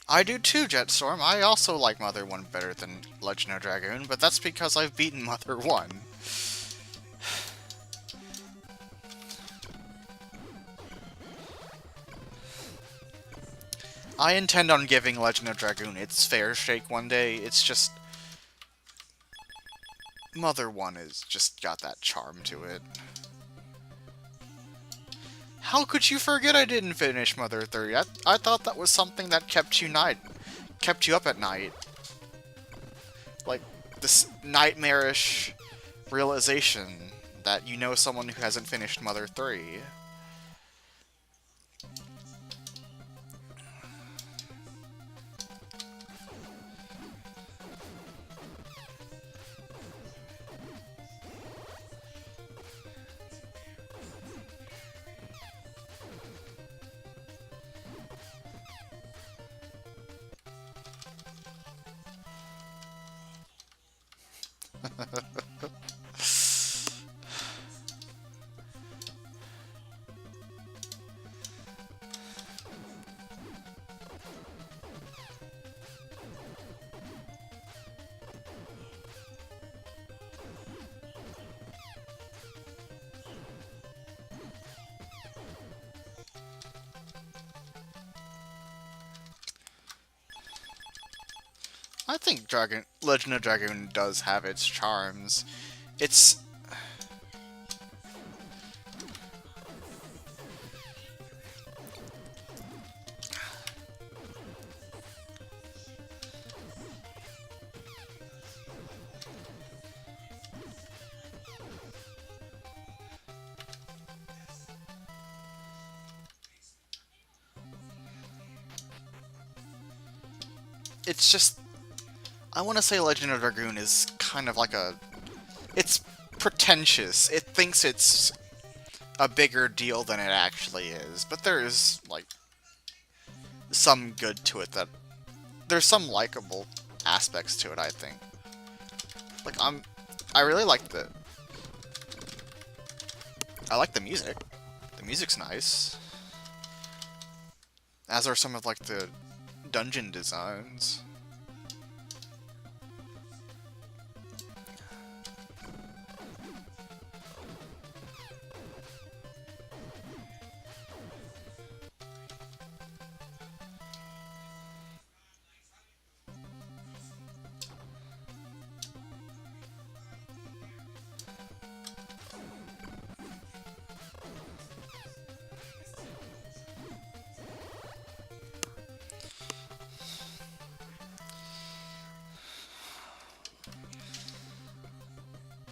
I do too, Jetstorm. I also like Mother 1 better than Legend of Dragoon, but that's because I've beaten Mother 1. I intend on giving Legend of Dragoon its fair shake one day. It's just Mother 1 is just got that charm to it. How could you forget I didn't finish Mother 3? I thought that was something that kept you up at night. Like this nightmarish realization that you know someone who hasn't finished Mother 3. I think Legend of Dragoon does have its charms. It's it's just I want to say Legend of Dragoon is kind of like it's pretentious. It thinks it's a bigger deal than it actually is, but there is like some good to it that there's some likable aspects to it, I think. Like I really like I like the music. The music's nice. As are some of like the dungeon designs.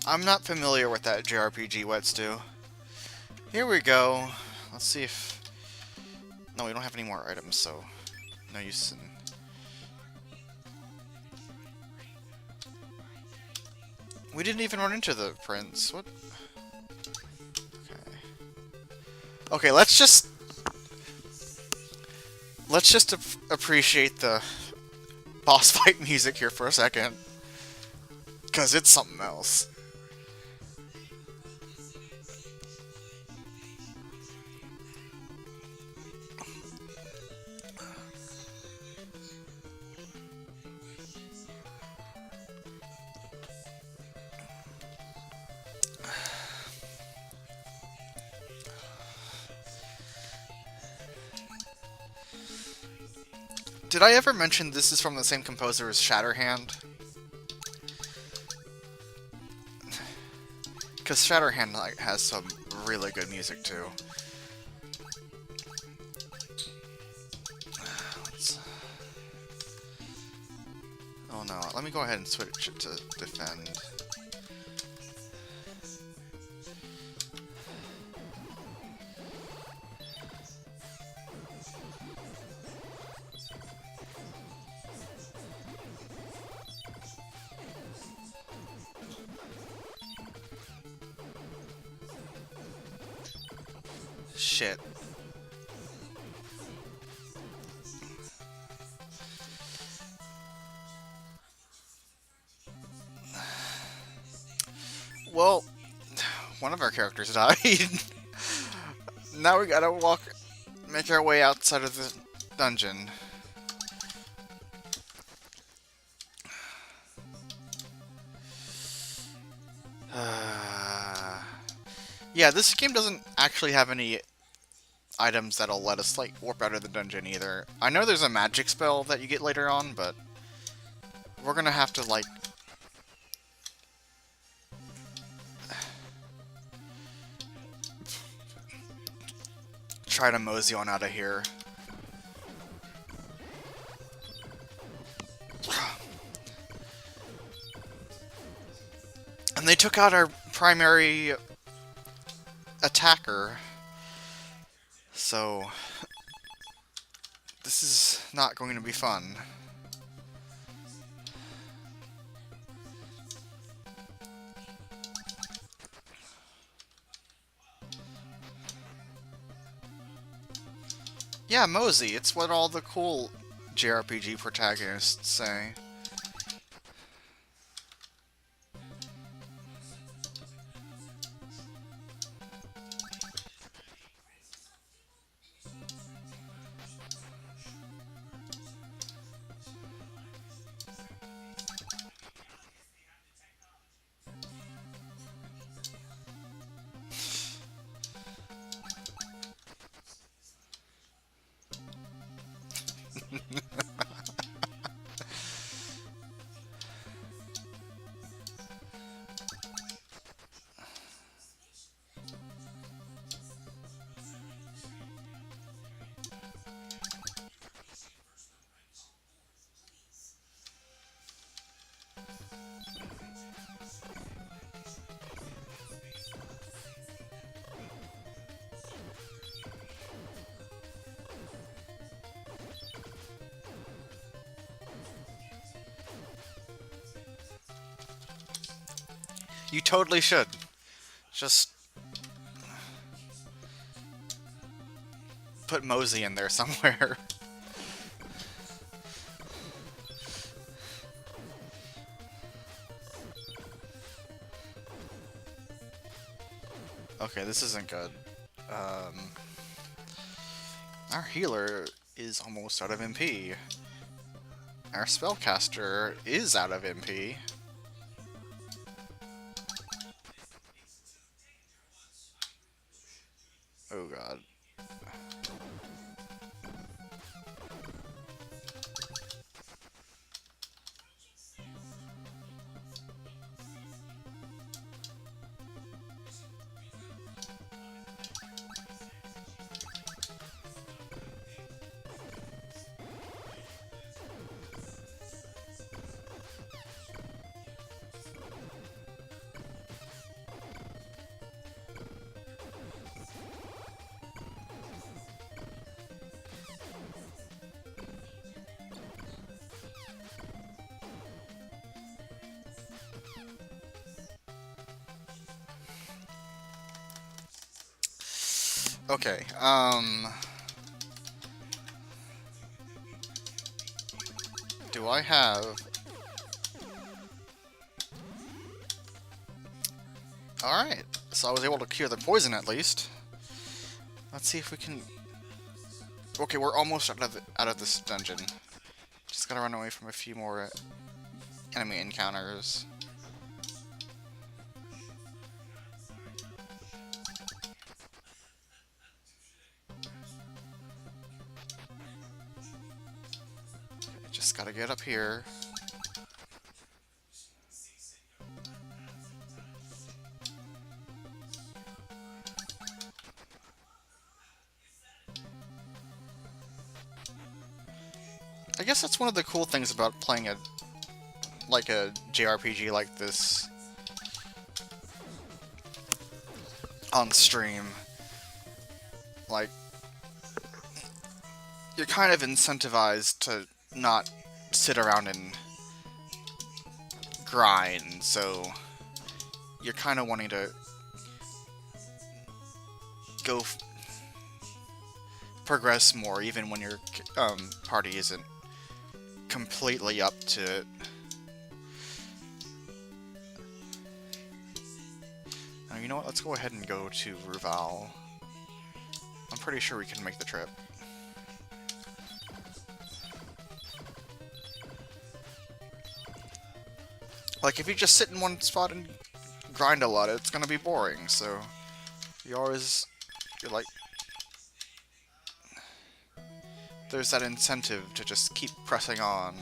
I'm not familiar with that JRPG Wet Stew. Here we go. Let's see if... No, we don't have any more items, so no use in... We didn't even run into the prince. What? Okay. Okay, let's just appreciate the boss fight music here for a second. Because it's something else. Did I ever mention this is from the same composer as Shatterhand? Because Shatterhand like, has some really good music too. Oh no, let me go ahead and switch it to defend. Shit. Well, one of our characters died. Now we gotta make our way outside of the dungeon. Yeah, this game doesn't actually have any items that'll let us like warp out of the dungeon either. I know there's a magic spell that you get later on, but we're gonna have to like try to mosey on out of here. And they took out our primary attacker. So this is not going to be fun. Yeah, mosey. It's what all the cool JRPG protagonists say. You totally should. Just put Mosey in there somewhere. Okay, this isn't good. Our healer is almost out of MP. Our spellcaster is out of MP. Oh god. Okay, do I have... Alright, so I was able to cure the poison at least. Let's see if we can... Okay, we're almost out of this dungeon. Just gotta run away from a few more enemy encounters. Just gotta get up here. I guess that's one of the cool things about playing a JRPG like this on stream. Like, you're kind of incentivized to not sit around and grind, so you're kind of wanting to go progress more, even when your party isn't completely up to it. Now, you know what? Let's go ahead and go to Ruval. I'm pretty sure we can make the trip. Like, if you just sit in one spot and grind a lot, it's gonna be boring, so you're like, there's that incentive to just keep pressing on.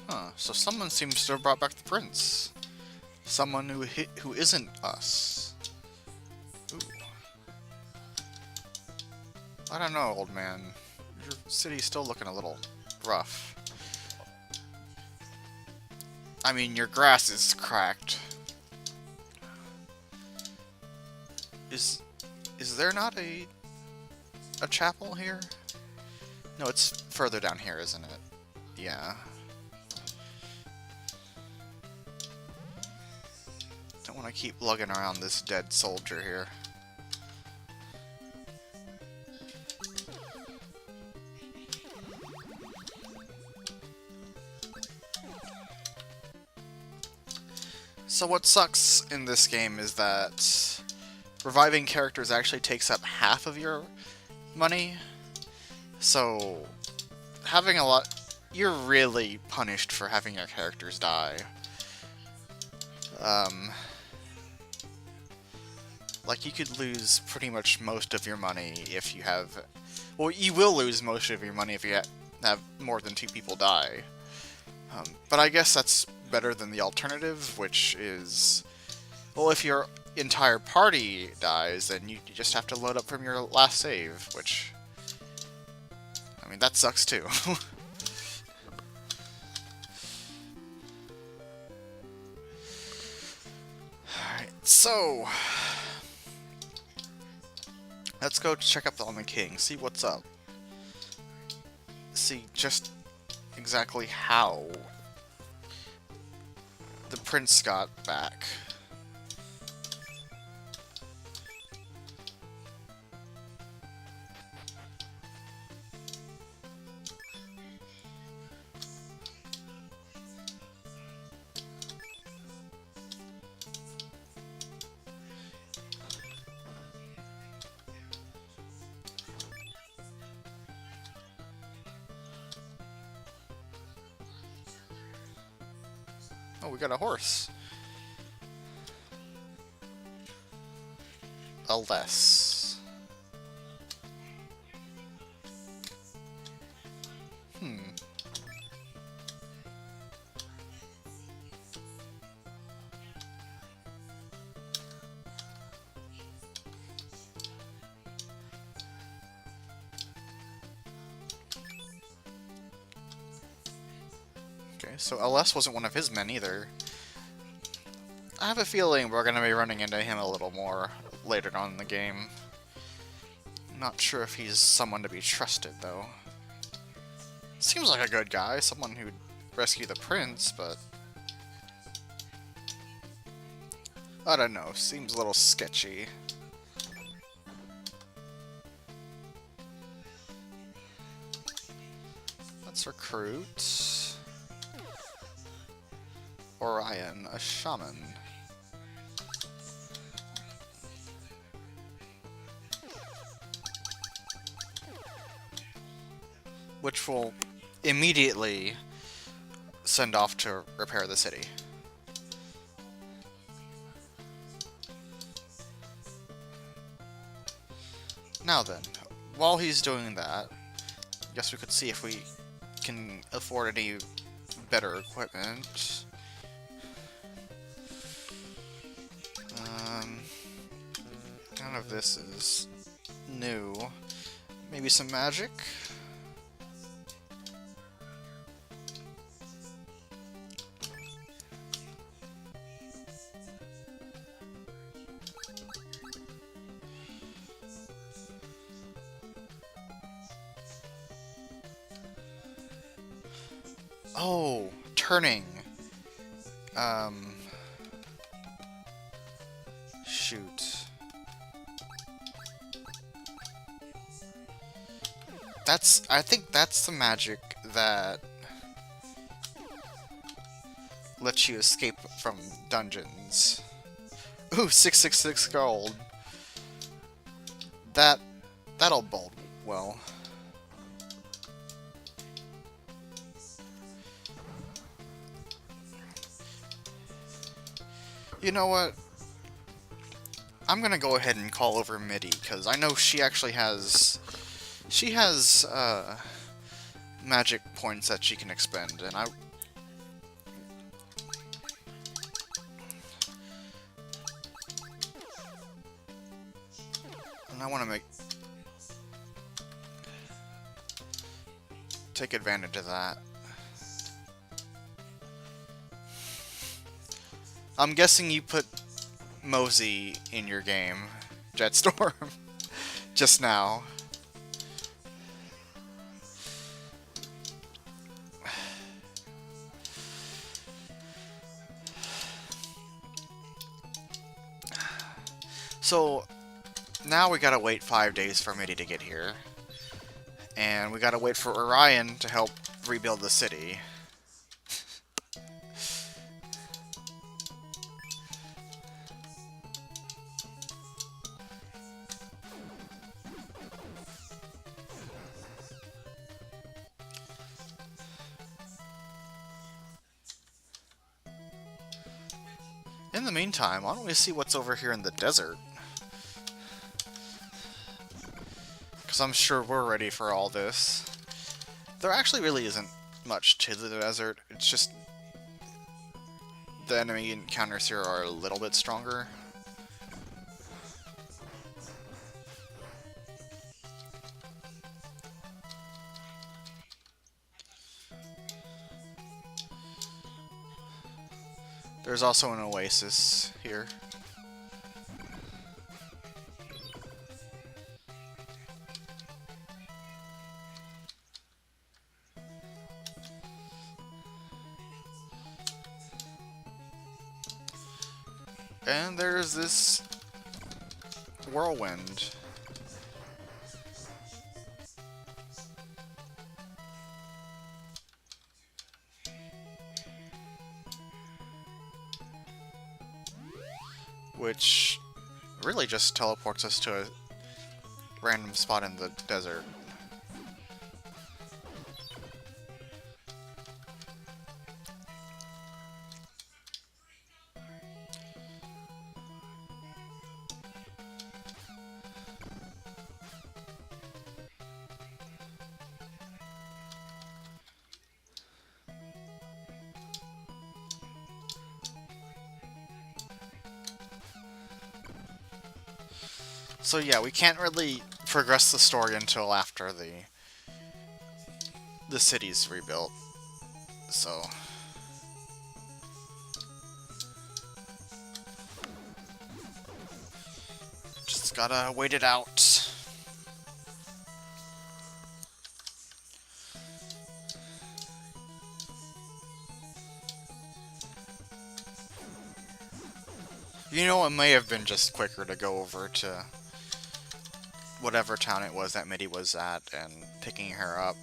Huh, so someone seems to have brought back the prince. Someone who isn't us. Ooh. I don't know, old man. Your city's still looking a little rough. I mean, your grass is cracked. Is there not a chapel here? No, it's further down here, isn't it? Yeah. Don't want to keep lugging around this dead soldier here. So what sucks in this game is that reviving characters actually takes up half of your money. So having a lot... You're really punished for having your characters die. Like, you could lose pretty much most of your money if you have... Well, you will lose most of your money if you have more than 2 people die. But I guess that's better than the alternative, which is... Well, if your entire party dies, then you just have to load up from your last save, which... I mean, that sucks too. Alright, so... Let's go check up on the king, see what's up. See just exactly how the prince got back. Oh, we got a horse. A less. Okay, so LS wasn't one of his men either. I have a feeling we're going to be running into him a little more later on in the game. Not sure if he's someone to be trusted, though. Seems like a good guy, someone who'd rescue the prince, but... I don't know, seems a little sketchy. Let's recruit... Orion, a shaman. Which will immediately send off to repair the city. Now then, while he's doing that, I guess we could see if we can afford any better equipment. None of this is new. Maybe some magic? Oh, turning. Um, shoot. I think that's the magic that lets you escape from dungeons. Ooh, 666 gold. That, that'll bode well. You know what? I'm gonna go ahead and call over Midi, because I know she actually has... She has, magic points that she can expend, and I want to take advantage of that. I'm guessing you put Mosey in your game, Jetstorm, just now. So, now we gotta wait 5 days for Midi to get here. And we gotta wait for Orion to help rebuild the city. In the meantime, why don't we see what's over here in the desert? Because I'm sure we're ready for all this. There actually really isn't much to the desert. It's just the enemy encounters here are a little bit stronger. There's also an oasis here. And there's this whirlwind. Which really just teleports us to a random spot in the desert. So yeah, we can't really progress the story until after the city's rebuilt. So just gotta wait it out. You know, it may have been just quicker to go over to whatever town it was that Midi was at and picking her up.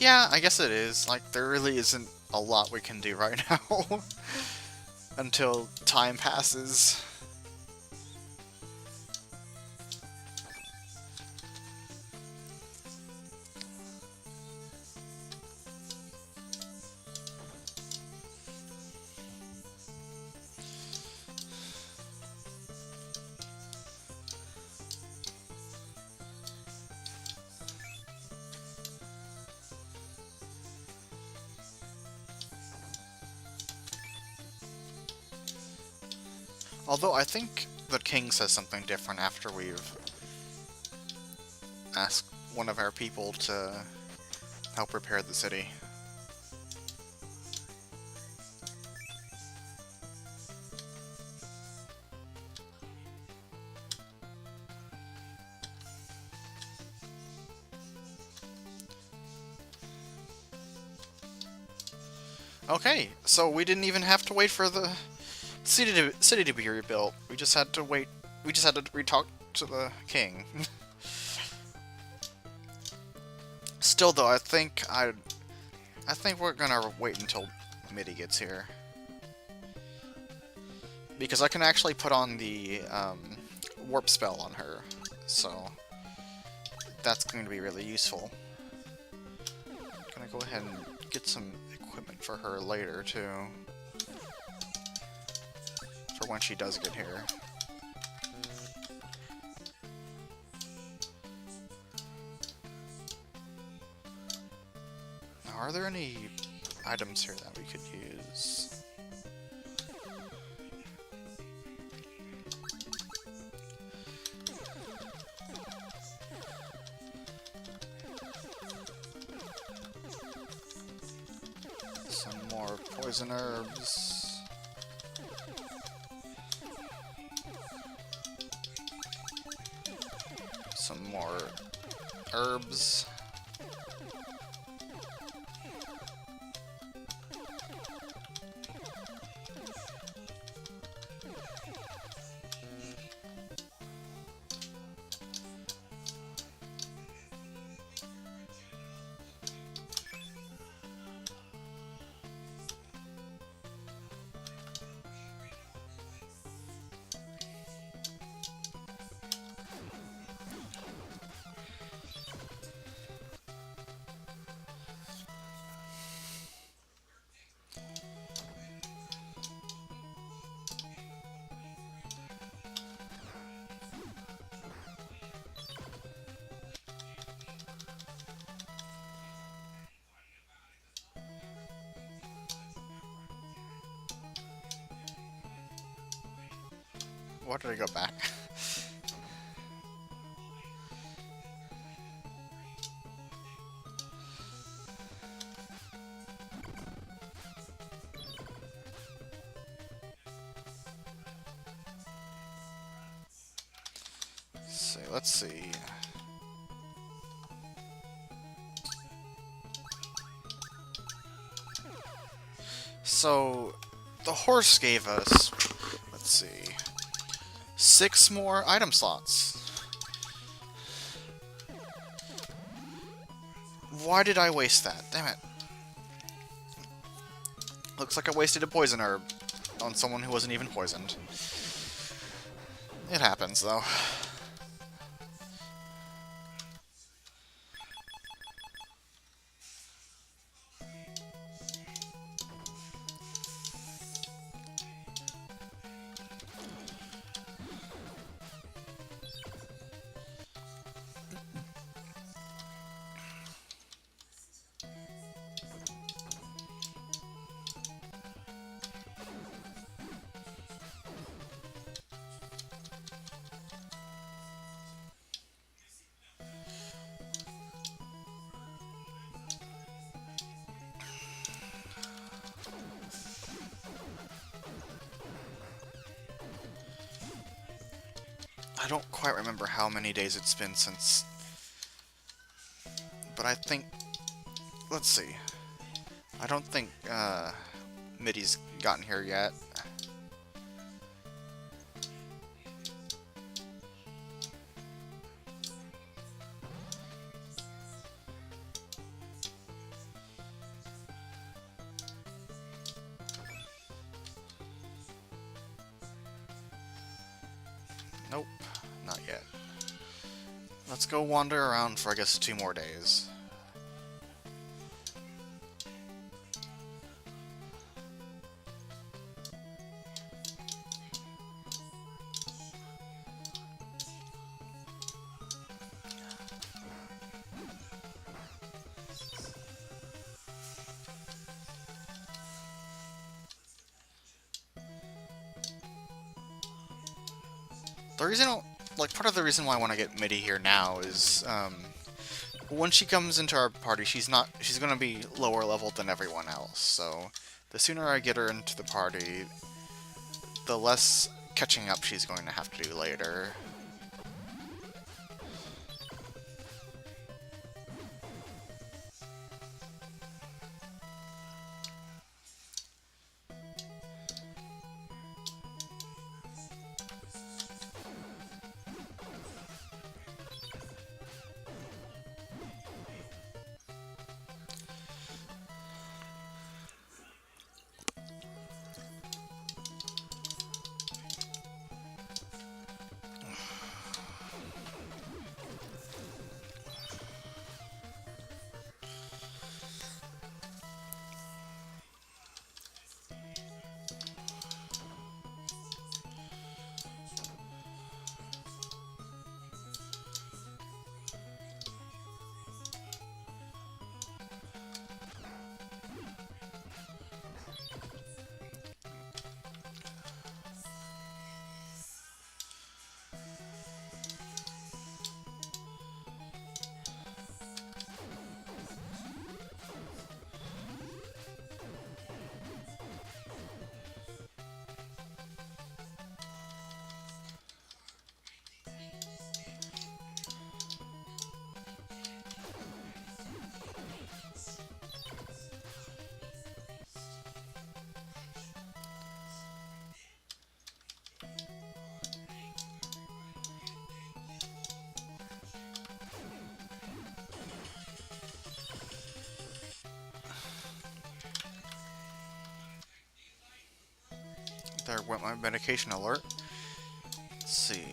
Yeah, I guess it is. Like, there really isn't a lot we can do right now until time passes. Although I think the king says something different after we've asked one of our people to help repair the city. Okay, so we didn't even have to wait for the city to be rebuilt. We just had to wait. We just had to re-talk to the king. Still, though, I think we're gonna wait until Midi gets here, because I can actually put on the warp spell on her, so that's going to be really useful. Gonna go ahead and get some equipment for her later too, for when she does get here. Now, are there any items here that we could use? Some more poison herbs. Some more herbs. Why did I go back? Let's see. So, the horse gave us, let's see, 6 more item slots. Why did I waste that? Damn it. Looks like I wasted a poison herb on someone who wasn't even poisoned. It happens, though. I don't quite remember how many days it's been since... But I think... Let's see. I don't think, Midi's gotten here yet. Nope, not yet. Let's go wander around for, I guess, 2 more days. The reason, like, part of the reason why I want to get Midi here now is, when she comes into our party, she's gonna be lower level than everyone else, so the sooner I get her into the party, the less catching up she's going to have to do later. There went my medication alert. Let's see.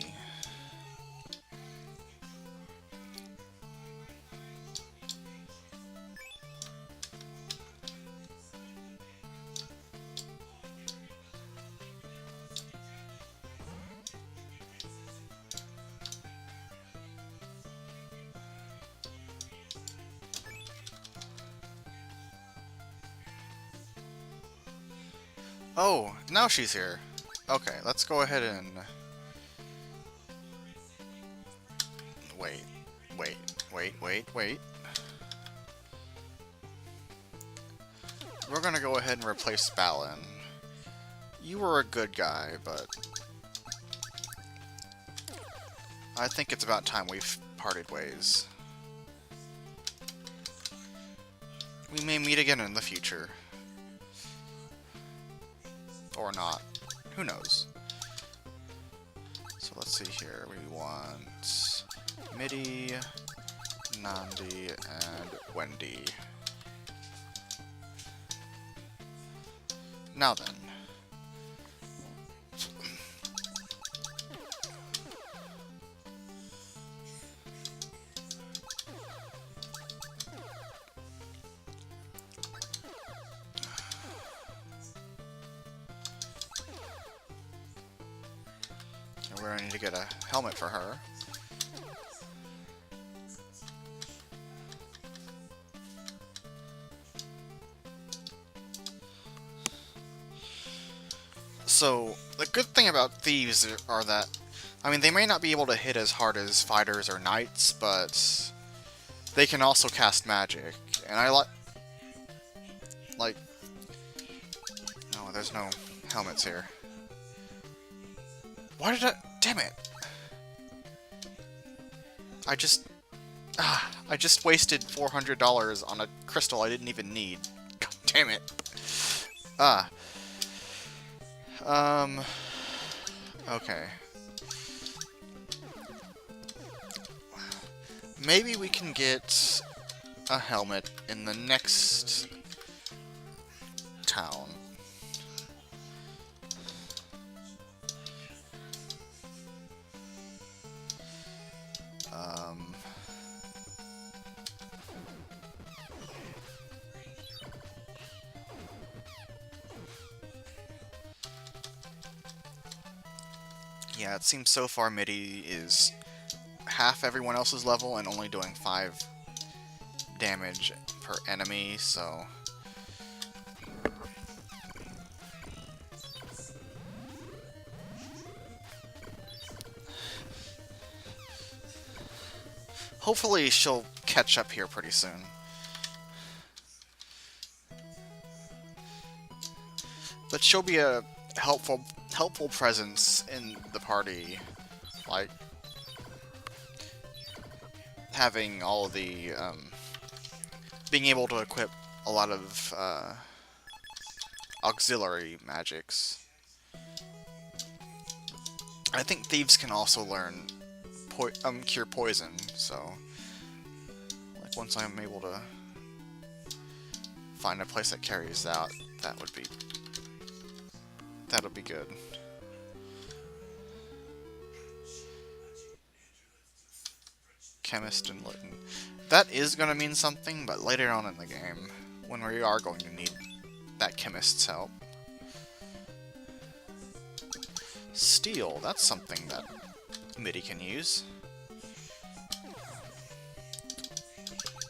Oh, now she's here. Okay, let's go ahead and... Wait. We're gonna go ahead and replace Balin. You were a good guy, but... I think it's about time we've parted ways. We may meet again in the future. Or not. Who knows? So let's see here. We want Midi, Nandi, and Wendy. Now then. We're going to need to get a helmet for her. So, the good thing about thieves are that, I mean, they may not be able to hit as hard as fighters or knights, but they can also cast magic. And I like... No, there's no helmets here. Why did I... Damn it! I just wasted $400 on a crystal I didn't even need. God damn it. Okay. Maybe we can get a helmet in the next town. Yeah, it seems so far Midi is half everyone else's level and only doing 5 damage per enemy, so... Hopefully she'll catch up here pretty soon. But she'll be a helpful presence in the party, like having all the being able to equip a lot of auxiliary magics. I think thieves can also learn cure poison, so like once I'm able to find a place that carries that, that'll be good. Chemist and Litten. That is gonna mean something, but later on in the game, when we are going to need that chemist's help. Steel, that's something that MIDI can use.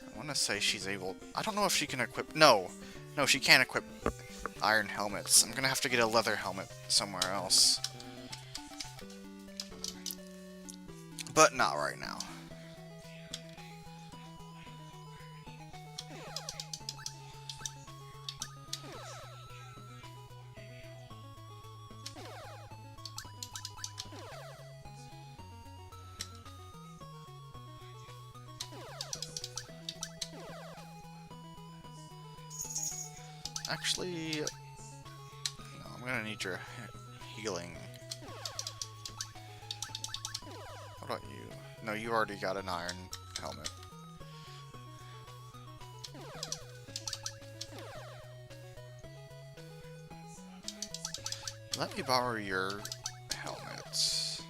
I want to say she's able... I don't know if she can equip... No, she can't equip iron helmets. I'm gonna have to get a leather helmet somewhere else. But not right now. Actually, no, I'm gonna need your healing. What about you? No, you already got an iron helmet. Let me borrow your helmet.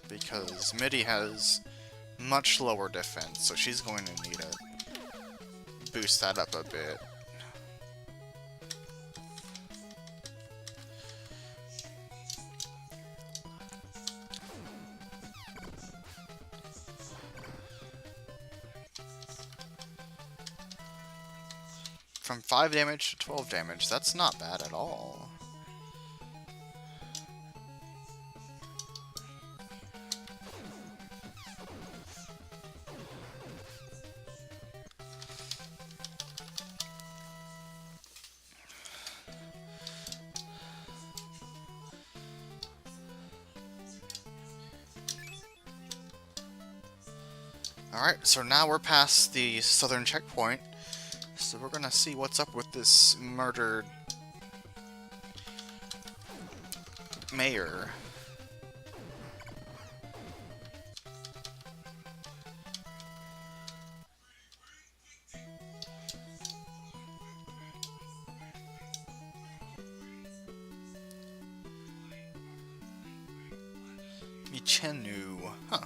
Because MIDI has much lower defense, so she's going to need it. Boost that up a bit. From 5 damage to 12 damage, that's not bad at all. Alright, so now we're past the southern checkpoint, so we're gonna see what's up with this murdered mayor. Michenu, huh.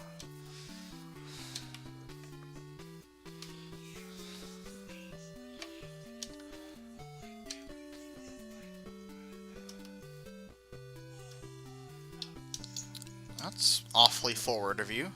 That's awfully forward of you.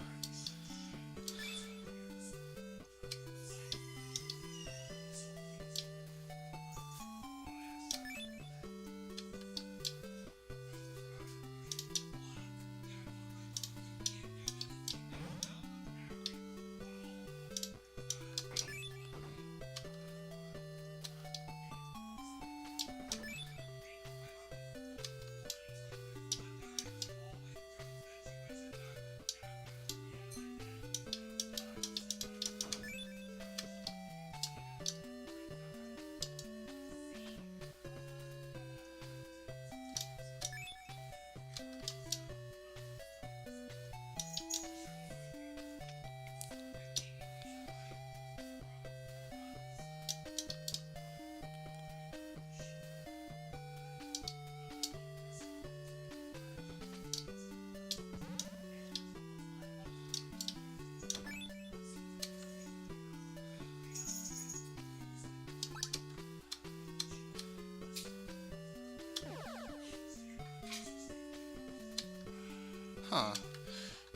Huh.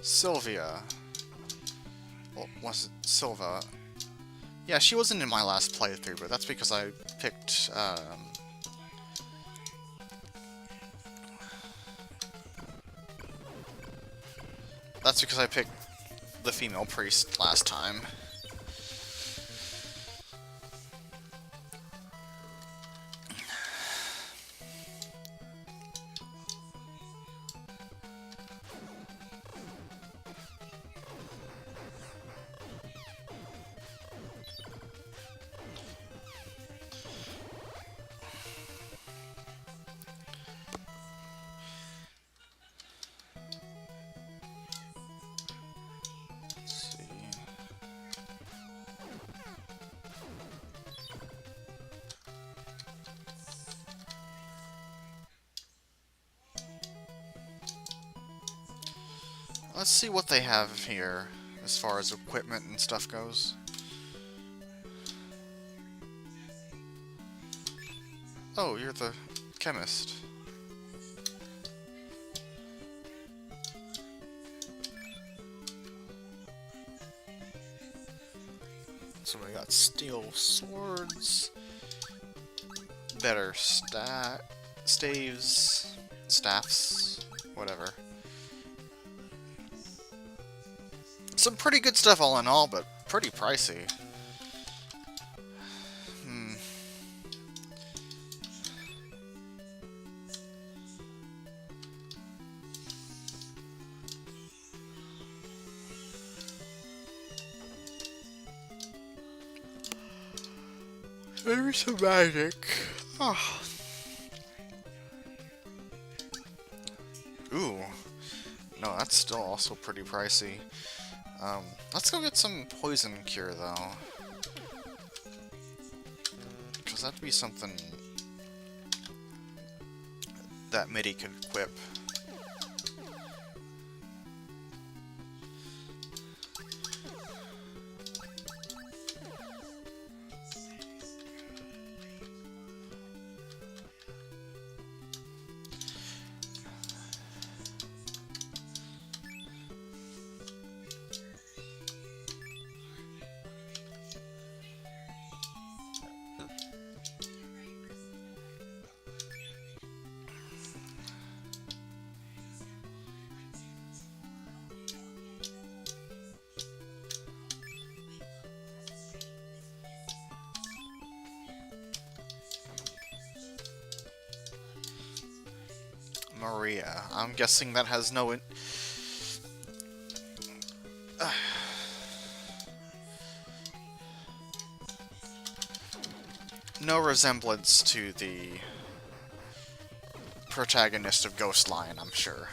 Sylvia. Well, was it Silva? Yeah, she wasn't in my last playthrough, but that's because I picked, that's because I picked the female priest last time. Let's see what they have here as far as equipment and stuff goes. Oh, you're the chemist. So we got steel swords, better staves, staffs, whatever. Some pretty good stuff all in all, but pretty pricey. Maybe some magic. Oh. Ooh. No, that's still also pretty pricey. Let's go get some poison cure, though. Because that'd be something that MIDI could equip. Maria. I'm guessing that has no no resemblance to the protagonist of Ghost Lion, I'm sure.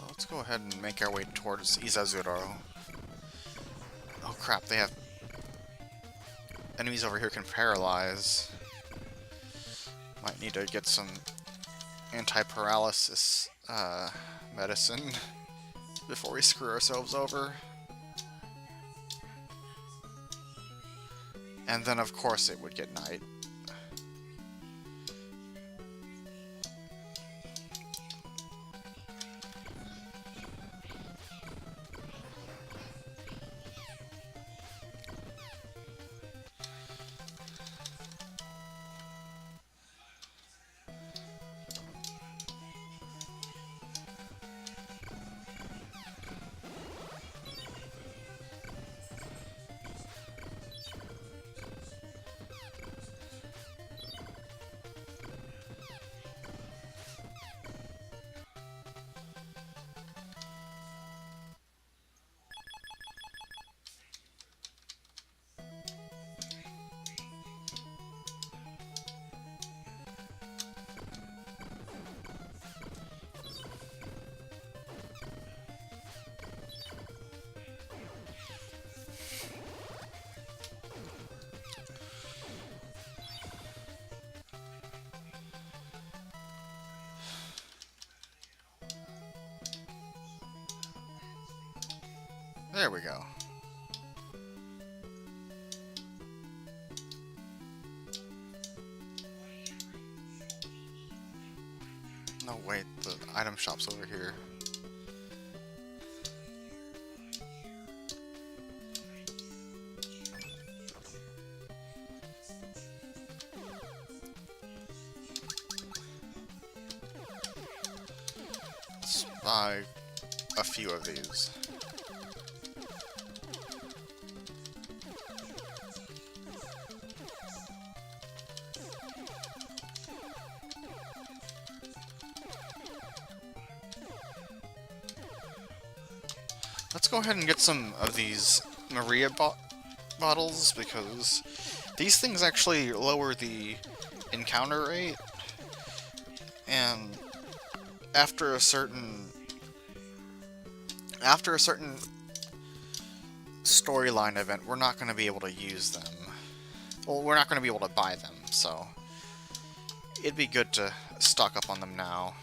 Let's go ahead and make our way towards Izazuro. Oh crap, they have enemies over here can paralyze. Might need to get some anti-paralysis medicine before we screw ourselves over. And then of course it would get night. There we go. No, wait, the item shop's over here. buy a few of these. Let's go ahead and get some of these Maria bottles, because these things actually lower the encounter rate, and after a certain storyline event, we're not going to be able to use them. Well, we're not going to be able to buy them, so it'd be good to stock up on them now.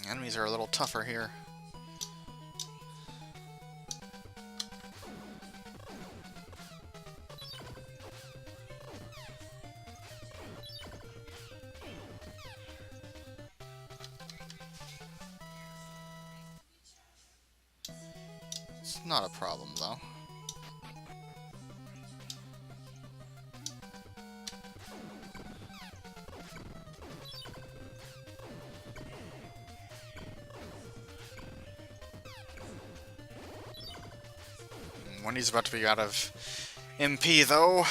Enemies are a little tougher here. It's not a problem, though. When he's about to be out of MP, though.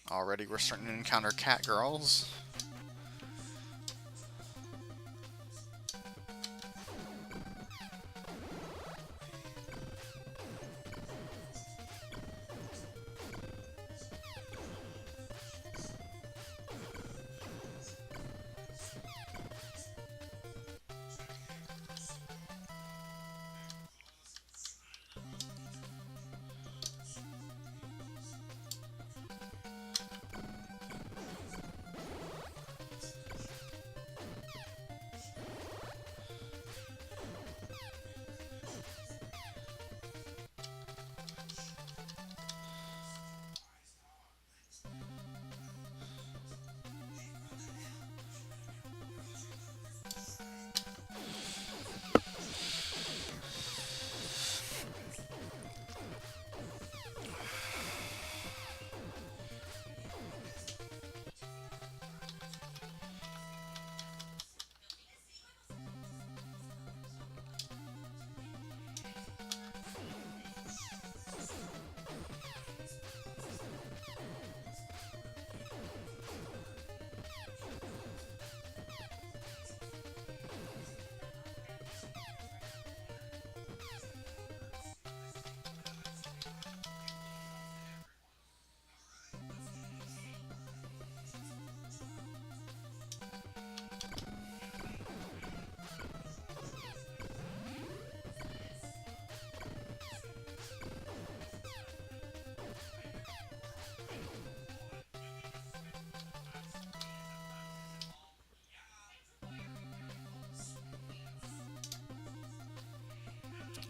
Already we're starting to encounter catgirls.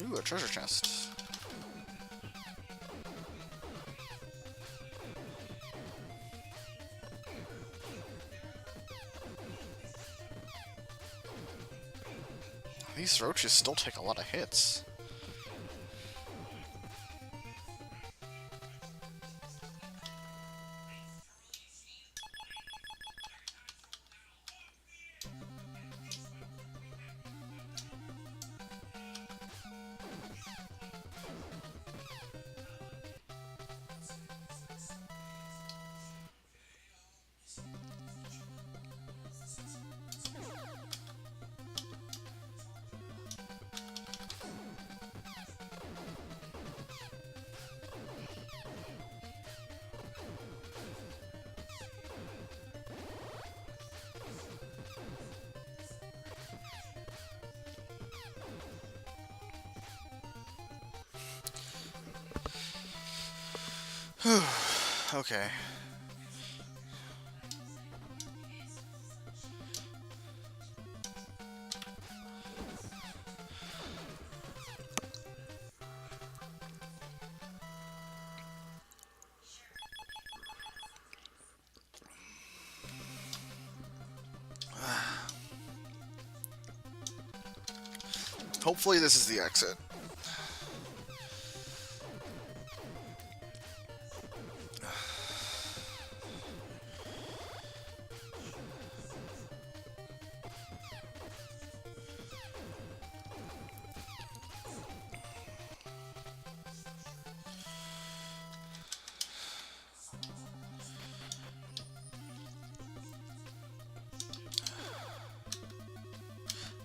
Ooh, a treasure chest. These roaches still take a lot of hits. Okay. Hopefully this is the exit.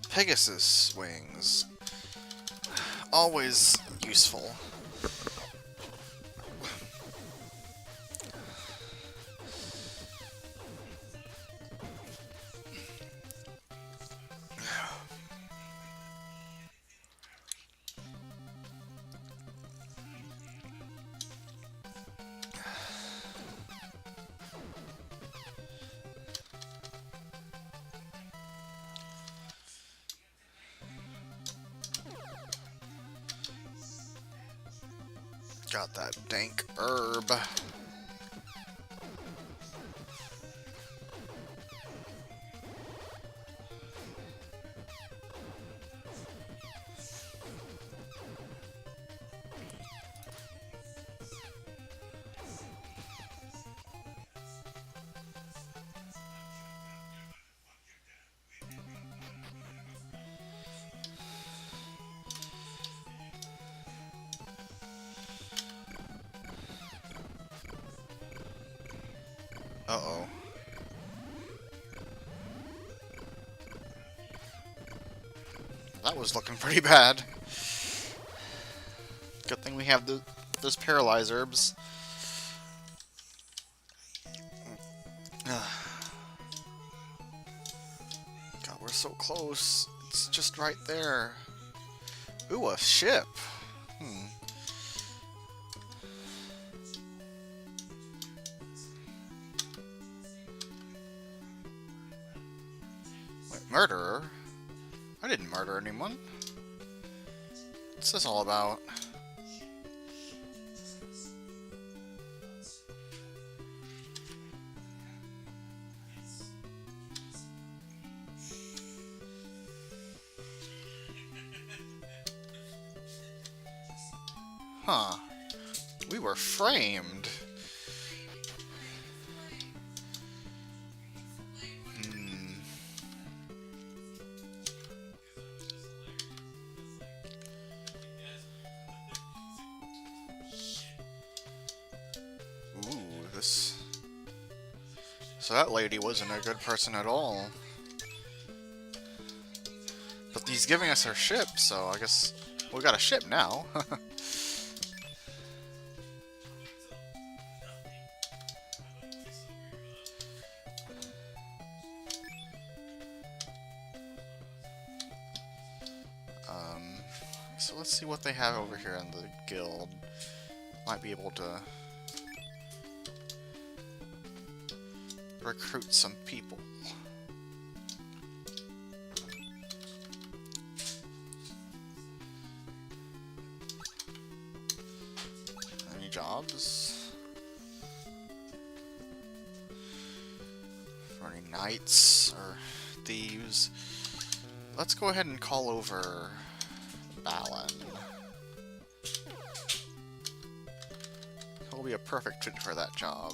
Pegasus wings. Always useful. Got that dank herb. Uh-oh. That was looking pretty bad. Good thing we have those paralyze herbs. God, we're so close. It's just right there. Ooh, a ship. Wait, murderer? I didn't murder anyone. What's this all about? Huh. We were framed. Ooh, this... So that lady wasn't a good person at all. But he's giving us our ship, so I guess we got a ship now. So let's see what they have over here in the guild. Might be able to recruit some people. Any jobs? For any knights or thieves? Let's go ahead and call over Balin. He'll be a perfect fit for that job.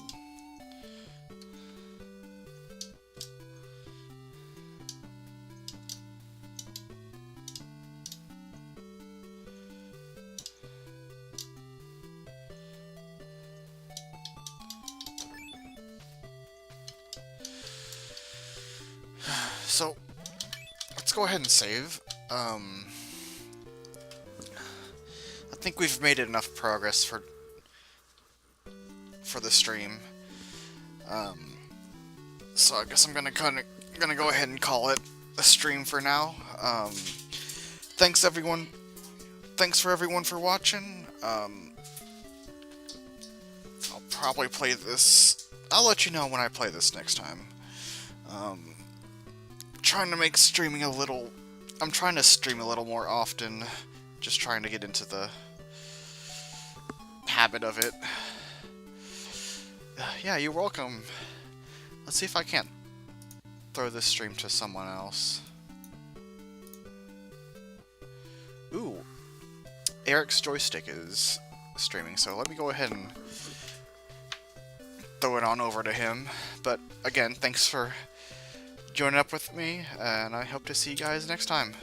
So, let's go ahead and save. I think we've made enough progress for the stream. So I guess I'm gonna go ahead and call it a stream for now. Thanks everyone. Thanks for everyone for watching. I'll probably play this. I'll let you know when I play this next time. Trying to make streaming a little... I'm trying to stream a little more often. Just trying to get into the habit of it. Yeah, you're welcome. Let's see if I can't throw this stream to someone else. Ooh. Eric's Joystick is streaming, so let me go ahead and throw it on over to him. But again, thanks for joining up with me, and I hope to see you guys next time.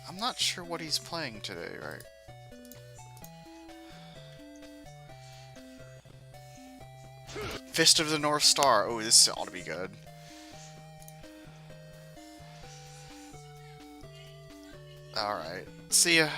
I'm not sure what he's playing today, right? Fist of the North Star. Oh, this ought to be good. Alright. See ya.